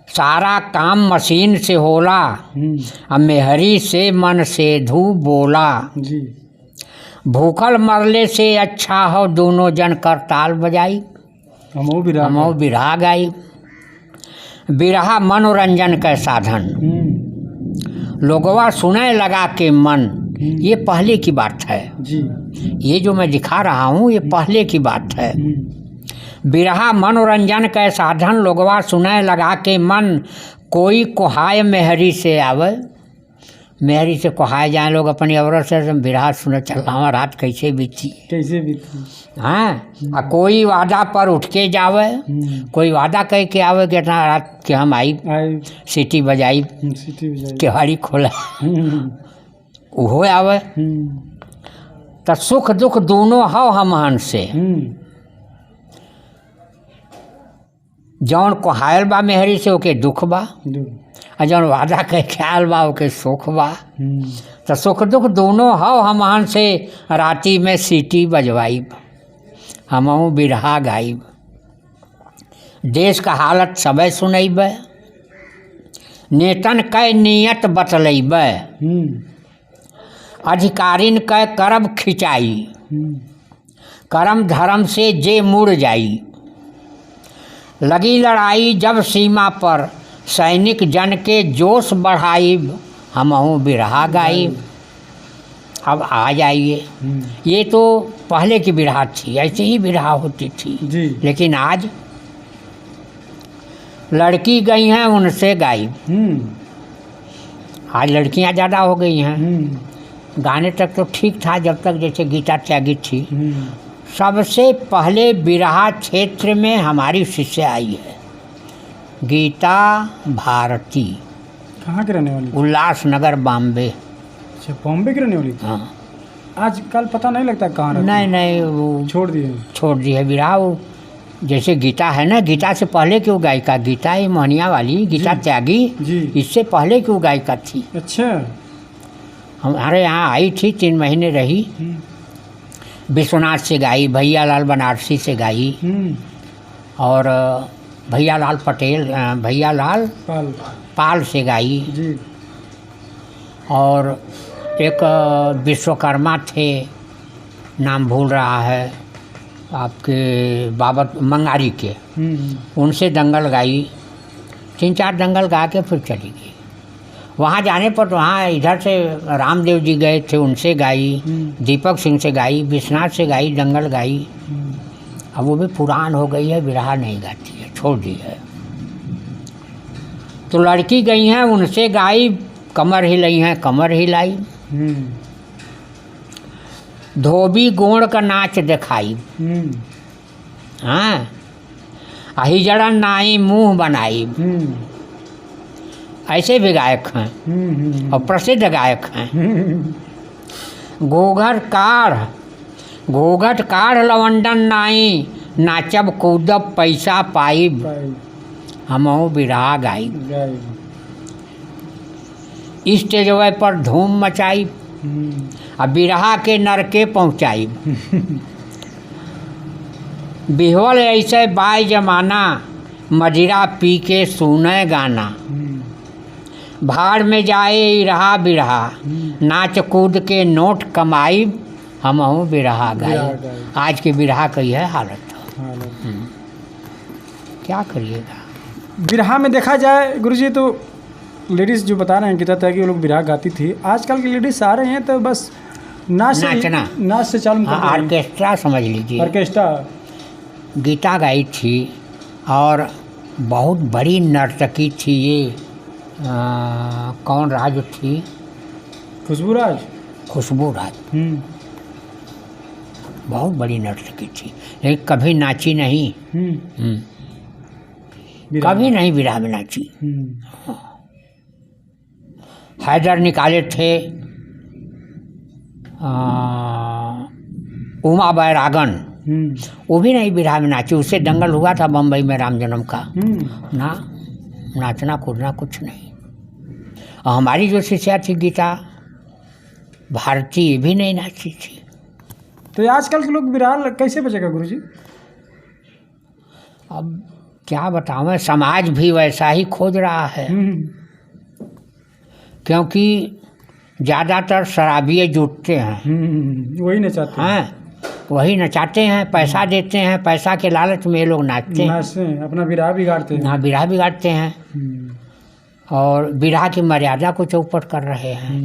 सारा काम मशीन से होला, आ मेहरी से मन से धू बोला। जी। भूखल मरले से अच्छा हो दोनों जन करताल बजाई, हमहू बिरहा हमहूँ बिरहा गाई। बिरहा मनोरंजन का साधन, लोगवा सुने लगा के मन। ये पहले की बात है। जी। ये जो मैं दिखा रहा हूँ ये पहले की बात है। बिरहा मनोरंजन का साधन, लोगवा सुने लगा के मन। कोई कोहाय मेहरी से आवे, मेहरी से कोहाय जाए लोग अपनी औरत से, बिरहा सुने चल रहा रात कैसे बीती। कैसे बीती। हाँ, आ कोई वादा पर उठ के जावे, कोई वादा कह के आवे कि इतना रात के हम आई, सीटी बजाई, सिटी बजाई, केवाड़ी खोला, उहो आवे। तो सुख दुख दोनों हो हमहन से। जौन कोहायल बा मेहरी से ओके दुख बा, और जौन वादा कह के आयल बा ओके सुख बा। तो सुख दुख दोनों हो हमहन से, राती में सीटी बजवाई, हमहूँ बिरहा गाइब। देश का हालत सबे सुनैब, नेतन कै नियत बतलैब, अधिकारिन कै करब खिंचाई, करम धर्म से जे मुड़ जाई। लगी लड़ाई जब सीमा पर, सैनिक जन के जोश बढ़ाइब, हमहूँ बिरहा गाइब। अब आ जाइए, ये तो पहले की बिरहा थी, ऐसे ही बिरहा होती थी जी। लेकिन आज लड़की गई हैं उनसे गाइब। आज लड़कियां ज़्यादा हो गई हैं। गाने तक तो ठीक था जब तक जैसे गीता त्यागी थी। सबसे पहले बिरहा क्षेत्र में हमारी शिष्य आई है गीता भारती। कहाँ के रहने वाली? उल्लासनगर, बॉम्बे। अच्छा, बॉम्बे की रहने वाली? हाँ, आजकल पता नहीं लगता कहाँ रहती। नहीं वो छोड़ दी है बिरहा। वो जैसे गीता है ना, गीता से पहले की वो गायिका, गीता ये मोहनिया वाली गीता त्यागी जी। इससे पहले की वो गायिका थी। अच्छा। हमारे यहाँ आई थी, 3 महीने रही। विश्वनाथ से गाई, भैया लाल बनारसी से गाई, और भैया लाल पटेल, भैया लाल पाल से गाई जी। और एक विश्वकर्मा थे, नाम भूल रहा है, आपके बाबत मंगारी के, उनसे दंगल गाई। 3-4 दंगल गा के फिर चली गई। वहाँ जाने पर तो वहाँ इधर से रामदेव जी गए थे, उनसे गाई, दीपक सिंह से गाई, विश्वनाथ से गाई, दंगल गाई। अब वो भी पुरान हो गई है, बिरहा नहीं गाती है, छोड़ दी है। तो लड़की गई हैं उनसे गाई, कमर हिलाई हैं, कमर हिलाई। धोबी गोड़ का नाच दिखाई, हाँ, हिजड़ा नाई मुँह बनाई। ऐसे भी गायक हैं और प्रसिद्ध गायक हैं। घोघट काढ़ लवंडन नाई, नाचब कूदब पैसा पाइब, हमहूँ बिरहा गाइब। स्टेजवे पर धूम मचाई, अब बिरहा के नरके पहुँचाई। बिहवल ऐसे बाई जमाना, मदिरा पी के सुने गाना। भाड़ में जाए रहा बिरहा, नाच कूद के नोट कमाई, हम हूँ बिरहा बिरहा गाई। गाई। आज के बिरहा की है हालत। हाँ, क्या करिएगा। बिरहा में देखा जाए गुरुजी तो लेडीज़ जो बता रहे हैं कहता था कि वो लोग बिरहा गाती थी। आजकल की लेडीज़ आ रहे हैं तो बस नाचना। नाच से चालू कर हाँ, ऑर्केस्ट्रा समझ लीजिए। ऑर्केस्ट्रा। गीता गाई थी और बहुत बड़ी नर्तकी थी ये। कौन राज थी? खुशबू राज। खुशबू राज बहुत बड़ी नर्तकी थी, लेकिन कभी नाची नहीं। कभी नहीं बिरहा में नाची। हैदर निकाले थे उमा बैरागन, वो भी नहीं बिरहा में नाची। उससे दंगल हुआ था बम्बई में राम जन्म का। ना नाचना कूदना कुछ नहीं। और हमारी जो शिष्या थी गीता भारती, ये भी नहीं नाची थी। तो ये आजकल के लोग बिरहा कैसे बचेगा गुरुजी? अब क्या बताऊँ, समाज भी वैसा ही खोज रहा है। क्योंकि ज़्यादातर शराबिये जुटते हैं। वही नचाते हैं, वही नचाते हैं, पैसा देते हैं, पैसा के लालच में ये लोग नाचते हैं, अपना बिरहा बिगाड़ते हैं। हाँ, बिरहा बिगाड़ते हैं और बिरहा की मर्यादा को चौपट कर रहे हैं।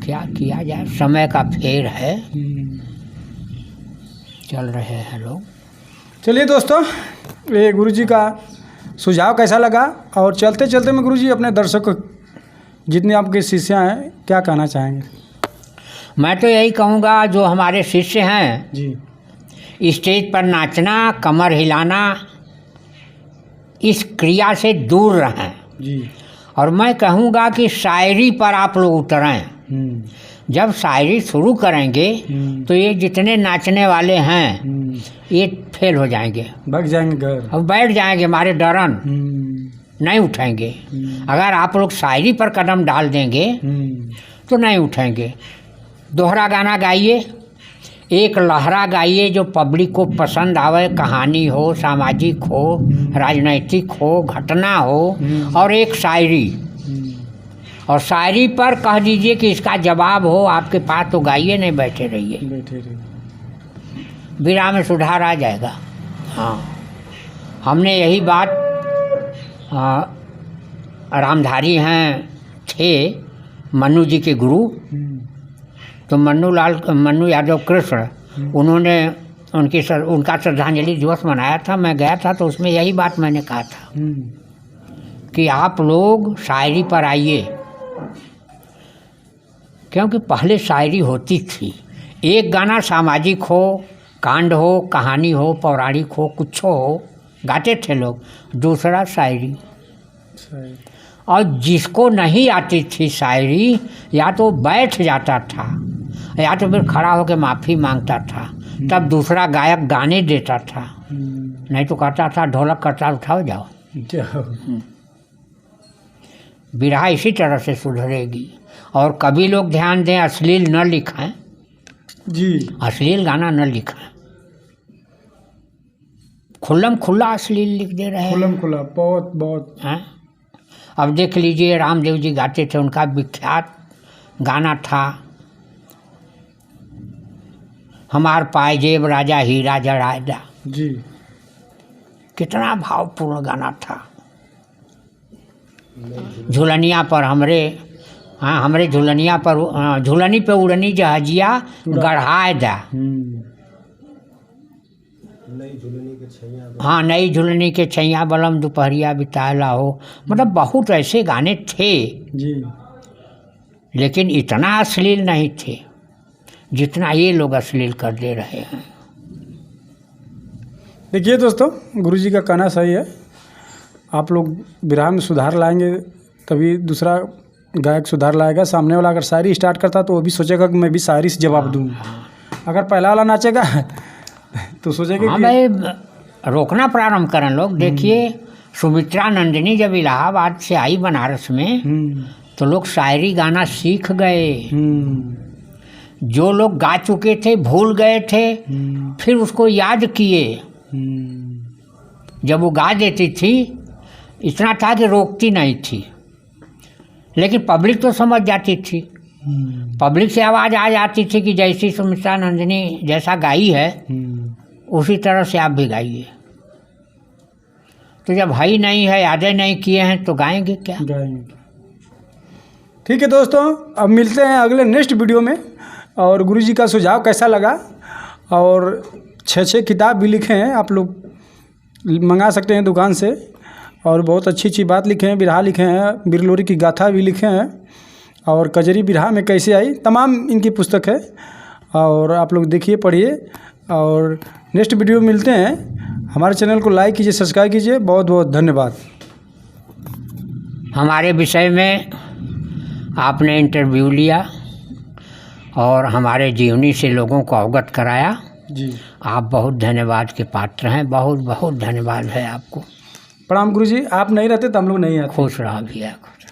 क्या किया जाए, समय का फेर है, चल रहे हैं लोग। चलिए दोस्तों, ये गुरुजी का सुझाव कैसा लगा, और चलते चलते मैं गुरुजी अपने दर्शकों जितने आपके शिष्य हैं क्या कहना चाहेंगे? मैं तो यही कहूँगा, जो हमारे शिष्य हैं जी, स्टेज पर नाचना, कमर हिलाना, इस क्रिया से दूर रहें। जी। और मैं कहूँगा कि शायरी पर आप लोग उतरें। जब शायरी शुरू करेंगे तो ये जितने नाचने वाले हैं ये फेल हो जाएंगे, भाग जाएंगे घर, अब बैठ जाएंगे, हमारे डरन नहीं उठेंगे। अगर आप लोग शायरी पर कदम डाल देंगे तो नहीं उठेंगे। दोहरा गाना गाइए, एक लहरा गाइए जो पब्लिक को पसंद आवे, कहानी हो, सामाजिक हो, राजनैतिक हो, घटना हो, और एक शायरी। और शायरी पर कह दीजिए कि इसका जवाब हो आपके पास, तो गाइए, नहीं बैठे रहिए। बिरहा में सुधार आ जाएगा। हाँ, हमने यही बात, रामधारी हैं थे मन्नू जी के गुरु, तो मन्नू यादव कृष्ण, उन्होंने उनका श्रद्धांजलि दिवस मनाया था। मैं गया था तो उसमें यही बात मैंने कहा था कि आप लोग शायरी पर आइए, क्योंकि पहले शायरी होती थी। एक गाना सामाजिक हो, कांड हो, कहानी हो, पौराणिक हो, कुछ हो, गाते थे लोग। दूसरा शायरी। और जिसको नहीं आती थी शायरी, या तो बैठ जाता था या तो फिर खड़ा होकर माफ़ी मांगता था, तब दूसरा गायक गाने देता था, नहीं तो कहता था ढोलक करताल उठाओ जाओ। बिरहा इसी तरह से सुधरेगी। और कभी लोग ध्यान दें, अश्लील न लिखें जी, अश्लील गाना न लिखें। खुल्लम खुल्ला अश्लील लिख दे रहे हैं, खुल्लम खुल्ला, बहुत बहुत हैं। अब देख लीजिए, रामदेव जी गाते थे, उनका विख्यात गाना था हमार पायजेब राजा हीरा जड़ायदा। जी, कितना भावपूर्ण गाना था। झुलनिया पर हमरे झुलनिया पर, झुलनी पे उड़नी जहाजिया गढ़ाए दा। हाँ, नई झुलनी के छैया बलम दोपहरिया बिताला हो। मतलब बहुत ऐसे गाने थे जी, लेकिन इतना अश्लील नहीं थे जितना ये लोग अश्लील कर दे रहे हैं। देखिए दोस्तों, गुरुजी का कहना सही है। आप लोग बिरहा में सुधार लाएंगे तभी दूसरा गायक सुधार लाएगा। सामने वाला अगर शायरी स्टार्ट करता तो वो भी सोचेगा कि मैं भी शायरी से जवाब दूँ। अगर पहला वाला नाचेगा तो सोचेगा हाँ कि भाई, रोकना प्रारंभ करें लोग। देखिए, सुमित्रा नंदिनी जब इलाहाबाद से आई बनारस में, तो लोग शायरी गाना सीख गए। जो लोग गा चुके थे भूल गए थे, फिर उसको याद किए। जब वो गा देती थी, इतना था कि रोकती नहीं थी, लेकिन पब्लिक तो समझ जाती थी। पब्लिक से आवाज़ आ जाती थी कि जैसी सुमित्रा नंदिनी जैसा गाई है उसी तरह से आप भी गाइए। तो जब भाई नहीं है, यादें नहीं किए हैं, तो गाएंगे क्या? ठीक है दोस्तों, अब मिलते हैं अगले नेक्स्ट वीडियो में। और गुरुजी का सुझाव कैसा लगा, और 6 किताब भी लिखे हैं, आप लोग मंगा सकते हैं दुकान से। और बहुत अच्छी अच्छी बात लिखे हैं, बिरहा लिखे हैं, बिरलोरी की गाथा भी लिखे हैं, और कजरी बिरहा में कैसे आई, तमाम इनकी पुस्तक है। और आप लोग देखिए, पढ़िए, और नेक्स्ट वीडियो में मिलते हैं। हमारे चैनल को लाइक कीजिए, सब्सक्राइब कीजिए। बहुत बहुत धन्यवाद। हमारे विषय में आपने इंटरव्यू लिया और हमारे जीवनी से लोगों को अवगत कराया जी, आप बहुत धन्यवाद के पात्र हैं। बहुत बहुत धन्यवाद है आपको। प्रणाम गुरुजी, आप नहीं रहते तो हम लोग नहीं आते। खुश रहा भैया, खुश।